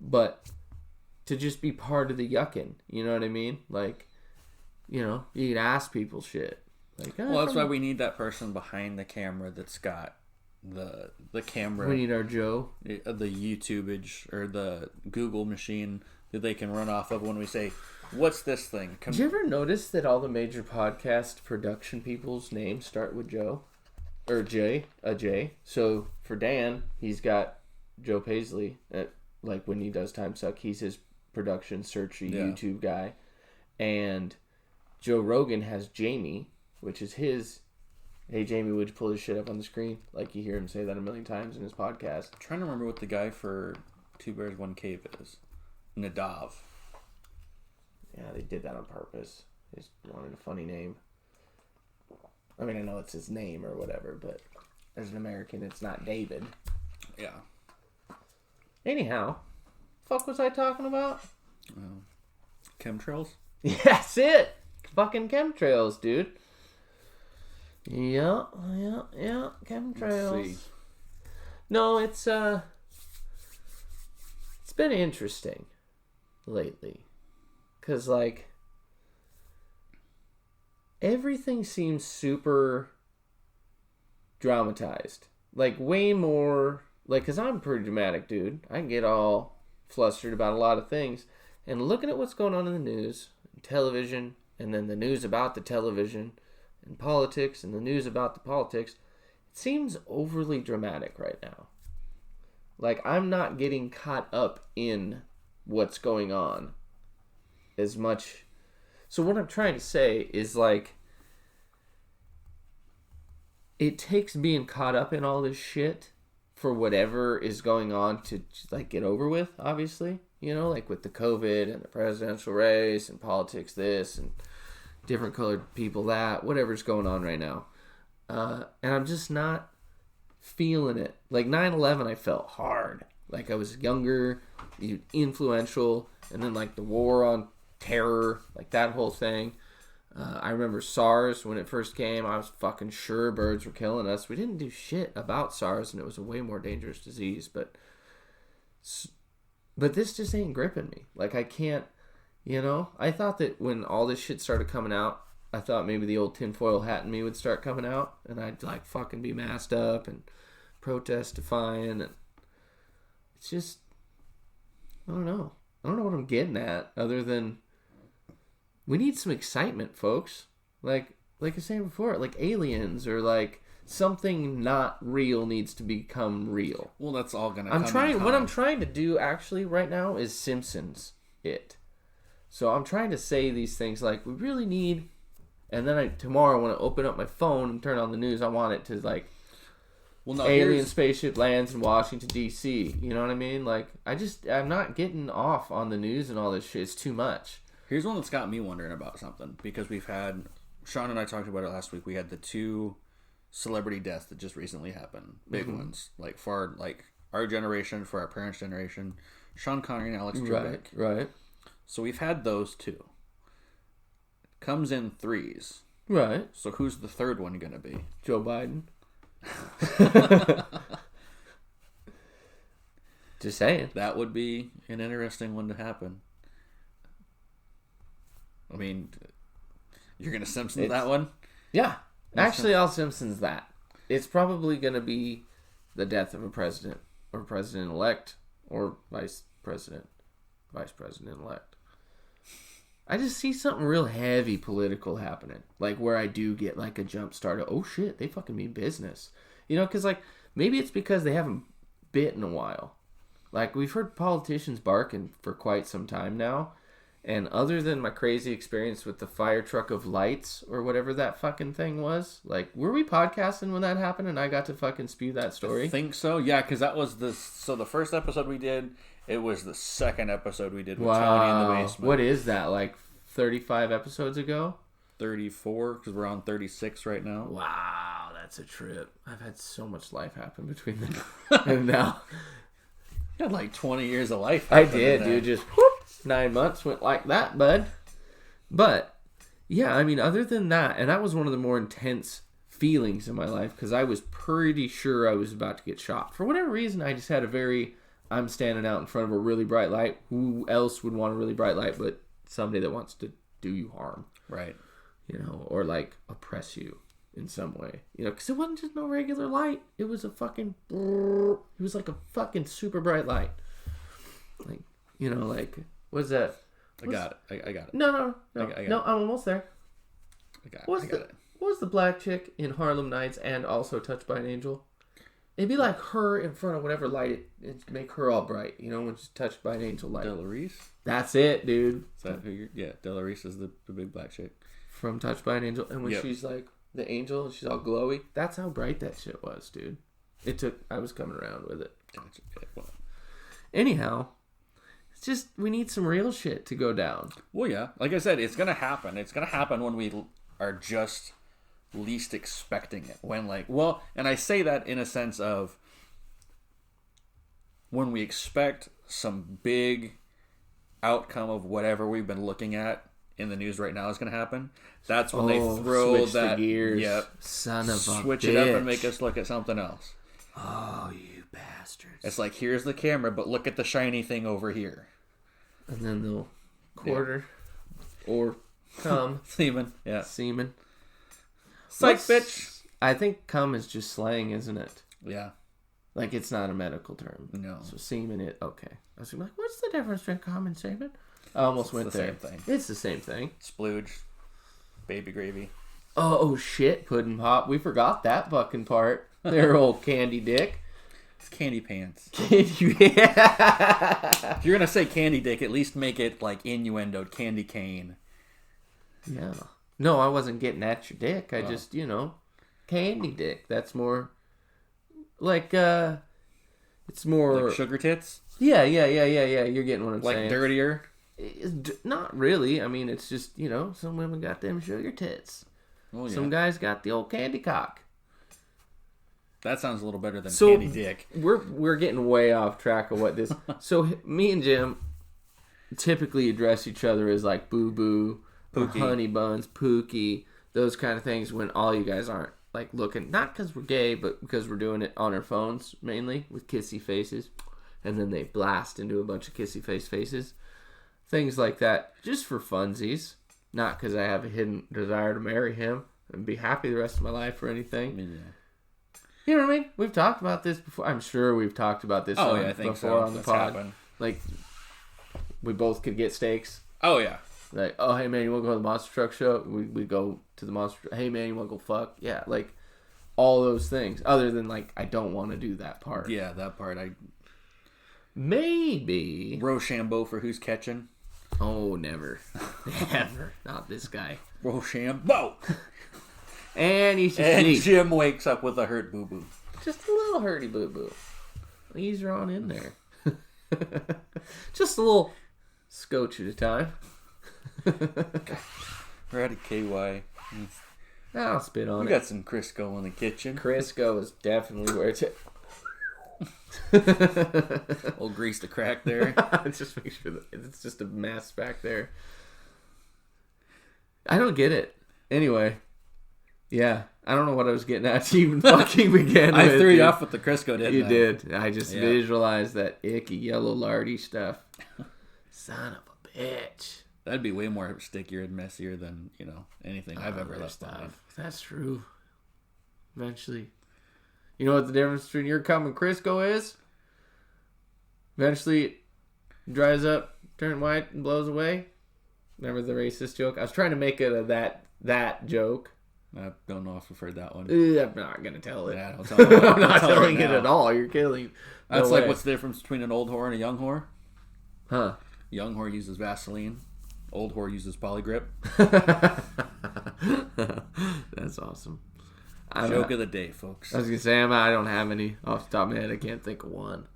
but to just be part of the yucking, you know what I mean? Like, you know, you can ask people shit. Like, well, that's why we need that person behind the camera that's got the camera. We need our Joe, the YouTubeage or the Google machine that they can run off of when we say, "What's this thing?" Did you ever notice that all the major podcast production people's names start with Joe? Or J. So for Dan, he's got Joe Paisley. Like when he does Time Suck, he's his production searchy YouTube guy. And Joe Rogan has Jamie, which is his. Hey Jamie, would you pull this shit up on the screen? Like you hear him say that a million times in his podcast. I'm trying to remember what the guy for Two Bears One Cave is. Nadav. Yeah, they did that on purpose. They just wanted a funny name. I mean, I know it's his name or whatever, but as an American, it's not David. Yeah. Anyhow, fuck was I talking about? Chemtrails? Yeah, that's it. Fucking chemtrails, dude. Yeah, chemtrails. Let's see. No, it's been interesting lately. 'Cause, like, everything seems super dramatized. Like, way more... Like, because I'm a pretty dramatic dude. I can get all flustered about a lot of things. And looking at what's going on in the news, television, and then the news about the television, and politics, and the news about the politics, it seems overly dramatic right now. Like, I'm not getting caught up in what's going on as much... So what I'm trying to say is, like, it takes being caught up in all this shit for whatever is going on to, like, get over with, obviously. You know, like with the COVID and the presidential race and politics this and different colored people that, whatever's going on right now. And I'm just not feeling it. Like 9/11, I felt hard. Like I was younger, influential, and then like the war on terror, like that whole thing. I remember SARS when it first came. I was fucking sure birds were killing us. We didn't do shit about SARS, and it was a way more dangerous disease. But this just ain't gripping me. Like I can't, you know. I thought that when all this shit started coming out, I thought maybe the old tinfoil hat in me would start coming out, and I'd like fucking be masked up and protest defying, and it's just, I don't know what I'm getting at other than we need some excitement, folks. Like I was saying before, like aliens or like something not real needs to become real. Well, that's all gonna. What I'm trying to do actually right now is Simpsons it. So I'm trying to say these things like we really need, and then tomorrow when I open up my phone and turn on the news, I want it to like. Well, no, alien spaceship lands in Washington, D.C. You know what I mean? Like, I'm not getting off on the news and all this shit. It's too much. Here's one that's got me wondering about something. Because we've had, Sean and I talked about it last week. We had the 2 celebrity deaths that just recently happened. Big ones. Like, for our generation, for our parents' generation. Sean Connery and Alex Trebek. Right. So we've had those 2. Comes in 3s. Right. So who's the third one going to be? Joe Biden. Just saying. That would be an interesting one to happen. I mean, you're going to Simpsons that one? Yeah. Actually, I'll Simpsons that. It's probably going to be the death of a president or president-elect or vice president-elect. I just see something real heavy political happening. Like where I do get like a jump start of, oh shit, they fucking mean business. You know, because like maybe it's because they haven't bit in a while. Like we've heard politicians barking for quite some time now. And other than my crazy experience with the fire truck of lights or whatever that fucking thing was, like were we podcasting when that happened and I got to fucking spew that story? I think so. Yeah, because that was the first episode we did. It was the second episode we did with Tony in the basement. What is that, like 35 episodes ago? 34, because we're on 36 right now. Wow, that's a trip. I've had so much life happen between then and now. You had like 20 years of life. I did, dude. Just whoop, 9 months went like that, bud. But, yeah, I mean, other than that, and that was one of the more intense feelings in my life, because I was pretty sure I was about to get shot. For whatever reason, I just had I'm standing out in front of a really bright light. Who else would want a really bright light but somebody that wants to do you harm? Right. You know, or like oppress you in some way. You know, because it wasn't just no regular light. It was a fucking... It was like a fucking super bright light. Like, you know, like... What's that? I got it. No, I'm almost there. I got it. What was the black chick in Harlem Nights and also Touched by an Angel? It'd be like her in front of whatever light it'd make her all bright, you know, when she's touched by an angel light. Della Reese? That's it, dude. Is that who you're... Yeah, Della Reese is the big black chick. From Touched by an Angel. And when she's like the angel and she's all glowy, that's how bright that shit was, dude. I was coming around with it. Gotcha. Okay, well. Anyhow, it's just, we need some real shit to go down. Well, yeah. Like I said, it's going to happen. It's going to happen when we are just... least expecting it, when and I say that in a sense of when we expect some big outcome of whatever we've been looking at in the news right now is going to happen. That's when they throw that the gears. Yep, son of a switch bitch. it up and make us look at something else. Oh, you bastards! It's like, here's the camera, but look at the shiny thing over here, and then they'll quarter or come semen. Psych, bitch. I think cum is just slang, isn't it? Yeah. Like, it's not a medical term. No. So semen, I was like, what's the difference between cum and semen? I almost went there. It's the same thing. It's the same thing. Splooge. Baby gravy. Oh, shit, pudding pop. We forgot that fucking part. Their old candy dick. It's candy pants. Yeah. If you're going to say candy dick, at least make it like innuendoed candy cane. Yeah. No, I wasn't getting at your dick. I just, candy dick. That's more like, it's more... Like sugar tits? Yeah. You're getting what I'm saying. Like dirtier? Not really. I mean, it's just, some women got them sugar tits. Oh, yeah. Some guys got the old candy cock. That sounds a little better than candy dick. We're getting way off track of what this... So, me and Jim typically address each other as like boo-boo, honey buns, pookie, those kind of things when all you guys aren't like looking, not because we're gay, but because we're doing it on our phones mainly with kissy faces. And then they blast into a bunch of kissy face faces. Things like that, just for funsies. Not because I have a hidden desire to marry him and be happy the rest of my life or anything. Yeah. You know what I mean? We've talked about this before. I'm sure we've talked about this I think before so. on the That's pod. happened. Like, we both could get steaks. Oh, yeah. Like, oh, hey, man, you want to go to the monster truck show? We go to the monster truck. Hey, man, you want to go fuck? Yeah, like, all those things. Other than, like, I don't want to do that part. Yeah, that part. Maybe. Rochambeau for who's catching. Oh, never. Never. Not this guy. Rochambeau. And he's just And Jim wakes up with a hurt boo-boo. Just a little hurty boo-boo. Ease her on in there. Just a little scotch at a time. We're at a KY. I'll spit on We it. got some Crisco in the kitchen. Crisco is definitely where it's at. Old grease the crack there. Just make sure that it's just a mess back there. I don't get it. Anyway, yeah, I don't know what I was getting at to even fucking begin with. I threw you off with the Crisco, didn't I? You did. I just visualized that icky yellow lardy stuff. Son of a bitch. That'd be way more stickier and messier than, anything I've ever left behind. That's true. Eventually. You know what the difference between your cum and Crisco is? Eventually, it dries up, turns white, and blows away. Remember the racist joke? I was trying to make it a that joke. I don't know if I've heard that one. I'm not going to tell it. Yeah, don't tell it. I'm not telling it at all. You're killing. That's like what's the difference between an old whore and a young whore? Huh. Young whore uses Vaseline. Old whore uses Polygrip. That's awesome. Joke of the day, folks. I was going to say, I don't have any off the top of my head. I can't think of one.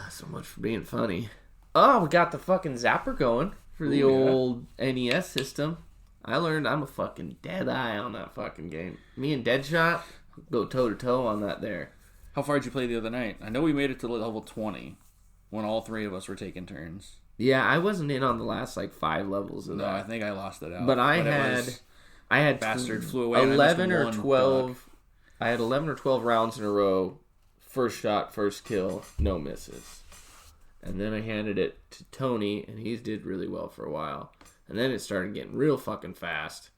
So much for being funny. Oh, we got the fucking zapper going for the old NES system. I learned I'm a fucking dead eye on that fucking game. Me and Deadshot go toe to toe on that there. How far did you play the other night? I know we made it to level 20 when all three of us were taking turns. Yeah, I wasn't in on the last 5 levels of that. No, I think I lost it out. But I had bastard flew away. 11 or 12. Dog. I had 11 or 12 rounds in a row. First shot, first kill, no misses. And then I handed it to Tony, and he did really well for a while. And then it started getting real fucking fast.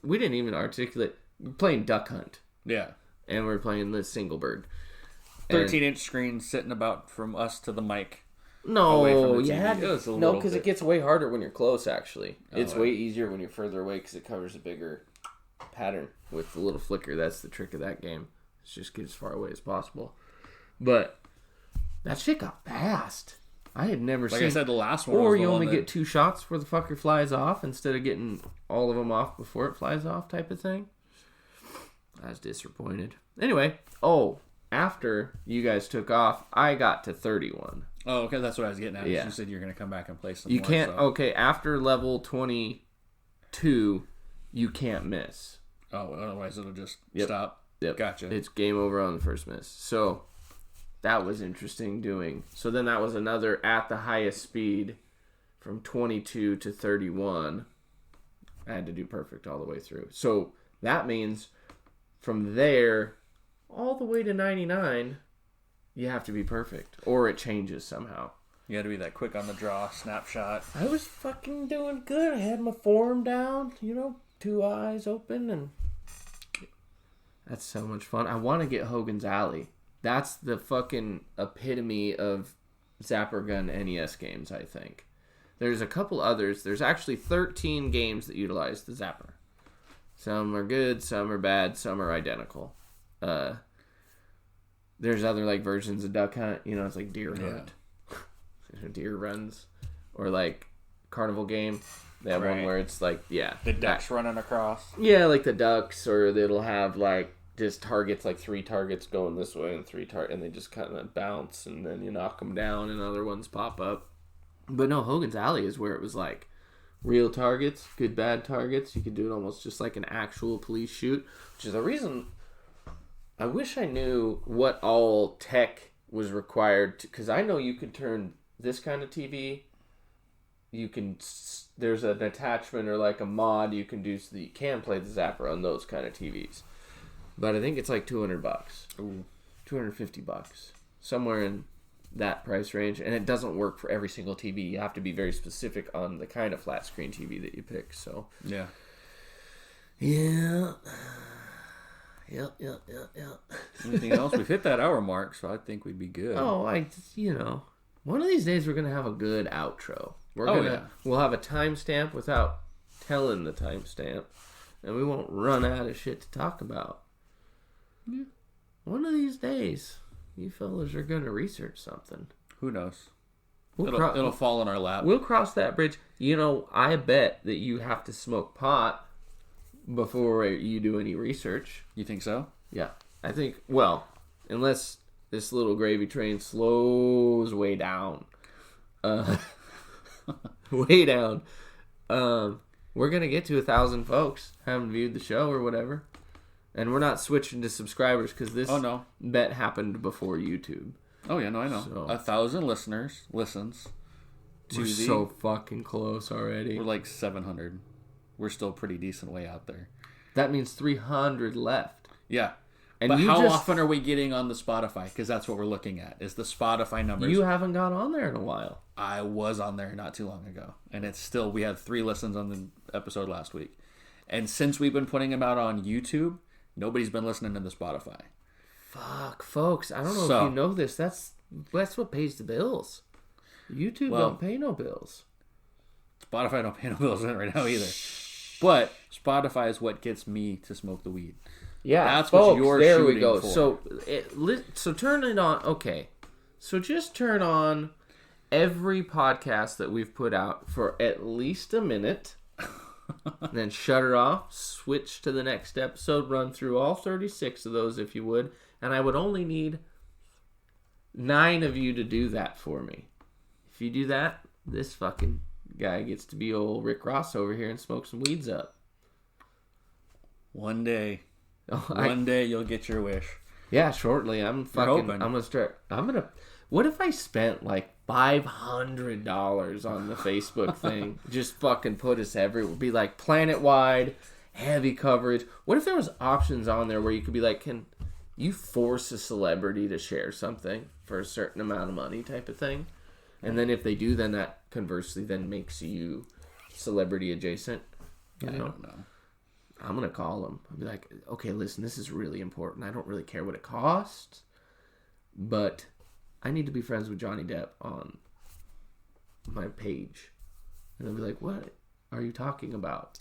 We didn't even articulate. We're playing Duck Hunt. Yeah. And we're playing the Single Bird. 13-inch screen sitting about from us to the mic. No, because it gets way harder when you're close, actually. It's way easier when you're further away because it covers a bigger pattern with the little flicker. That's the trick of that game. It's just get as far away as possible. But that shit got fast. I had never seen... Like I said, the last one Or you only get 2 shots before the fucker flies off instead of getting all of them off before it flies off type of thing. I was disappointed. Anyway, after you guys took off, I got to 31. Oh, okay, that's what I was getting at. Yeah. You said you're going to come back and play some more. You can't... So. Okay, after level 22, you can't miss. Oh, otherwise it'll just stop? Yep. Gotcha. It's game over on the first miss. So... That was interesting doing. So then that was another at the highest speed from 22 to 31. I had to do perfect all the way through. So that means from there all the way to 99, you have to be perfect. Or it changes somehow. You had to be that quick on the draw, snapshot. I was fucking doing good. I had my form down, 2 eyes open. And that's so much fun. I want to get Hogan's Alley. That's the fucking epitome of Zapper Gun NES games, I think. There's a couple others. There's actually 13 games that utilize the Zapper. Some are good, some are bad, some are identical. There's other versions of Duck Hunt. It's like Deer Hunt. Yeah. Deer Runs. Or Carnival Game. They have one where it's the ducks running across. Yeah, the ducks, or it'll have just targets, like 3 targets going this way and 3 and they just kind of bounce, and then you knock them down and other ones pop up. But no, Hogan's Alley is where it was like real targets, good bad targets. You could do it almost just like an actual police shoot, which is the reason I wish I knew what all tech was required to, because I know you could turn this kind of TV, there's an attachment or like a mod you can do so that you can play the zapper on those kind of TVs. But I think it's like $200. Ooh. $250. Somewhere in that price range. And it doesn't work for every single TV. You have to be very specific on the kind of flat screen TV that you pick. So yeah. Yeah. Yep. Anything else? We've hit that hour mark, so I think we'd be good. Oh, one of these days we're going to have a good outro. We'll have a timestamp without telling the timestamp. And we won't run out of shit to talk about. Yeah. One of these days, you fellas are going to research something. Who knows? It'll fall in our lap. We'll cross that bridge. I bet that you have to smoke pot before you do any research. You think so? Yeah. I think, unless this little gravy train slows way down. Way down. We're going to get to 1,000 folks haven't viewed the show or whatever. And we're not switching to subscribers because this bet happened before YouTube. Oh, yeah, no, I know. So, 1,000 listens. We're so fucking close already. We're like 700. We're still a pretty decent way out there. That means 300 left. Yeah. But how often are we getting on the Spotify? Because that's what we're looking at, is the Spotify numbers. You haven't got on there in a while. I was on there not too long ago. And it's still, we had 3 listens on the episode last week. And since we've been putting them out on YouTube, nobody's been listening to the Spotify. Fuck, folks. I don't know if you know this. That's what pays the bills. YouTube don't pay no bills. Spotify don't pay no bills right now either. But Spotify is what gets me to smoke the weed. Yeah, that's folks, what you're there shooting we go. for. So turn it on. Okay. So just turn on every podcast that we've put out for at least a minute. Then shut it off, switch to the next episode, run through all 36 of those if you would, and I would only need 9 of you to do that for me. If you do that, this fucking guy gets to be old Rick Ross over here and smoke some weeds up. One day. One day you'll get your wish. Yeah, shortly. I'm gonna what if I spent like $500 on the Facebook thing? Just fucking put us everywhere. Be like planet-wide, heavy coverage. What if there was options on there where you could be like, can you force a celebrity to share something for a certain amount of money type of thing? And then if they do, then that conversely then makes you celebrity adjacent. I don't know. I'm going to call them. I'll be like, okay, listen, this is really important. I don't really care what it costs, but I need to be friends with Johnny Depp on my page. And they'll be like, what are you talking about?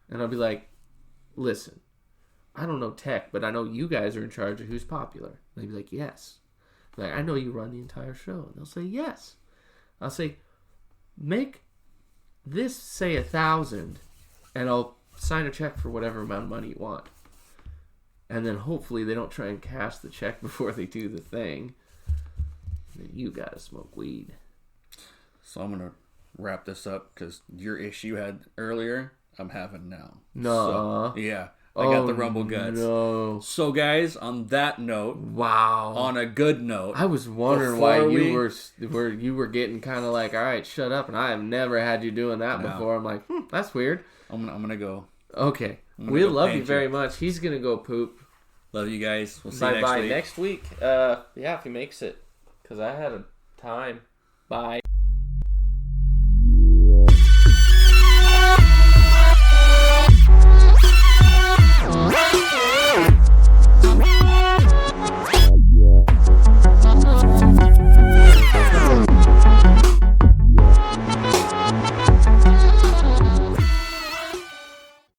And I'll be like, listen, I don't know tech, but I know you guys are in charge of who's popular. And they'll be like, yes. Like, I know you run the entire show. And they'll say, yes. I'll say, make this say 1,000, and I'll sign a check for whatever amount of money you want. And then hopefully they don't try and cash the check before they do the thing. Then you gotta smoke weed. So I'm gonna wrap this up because your issue you had earlier, I'm having now. No. So, yeah. I got the rumble guts. No. So guys, on that note, wow. On a good note, I was wondering why you were getting kind of like, all right, shut up, and I have never had you doing that before. I'm like, that's weird. I'm gonna go. Okay, we love you very much. He's gonna go poop. Love you guys. We'll see you next week. Next week. Yeah, if he makes it, because I had a time. Bye.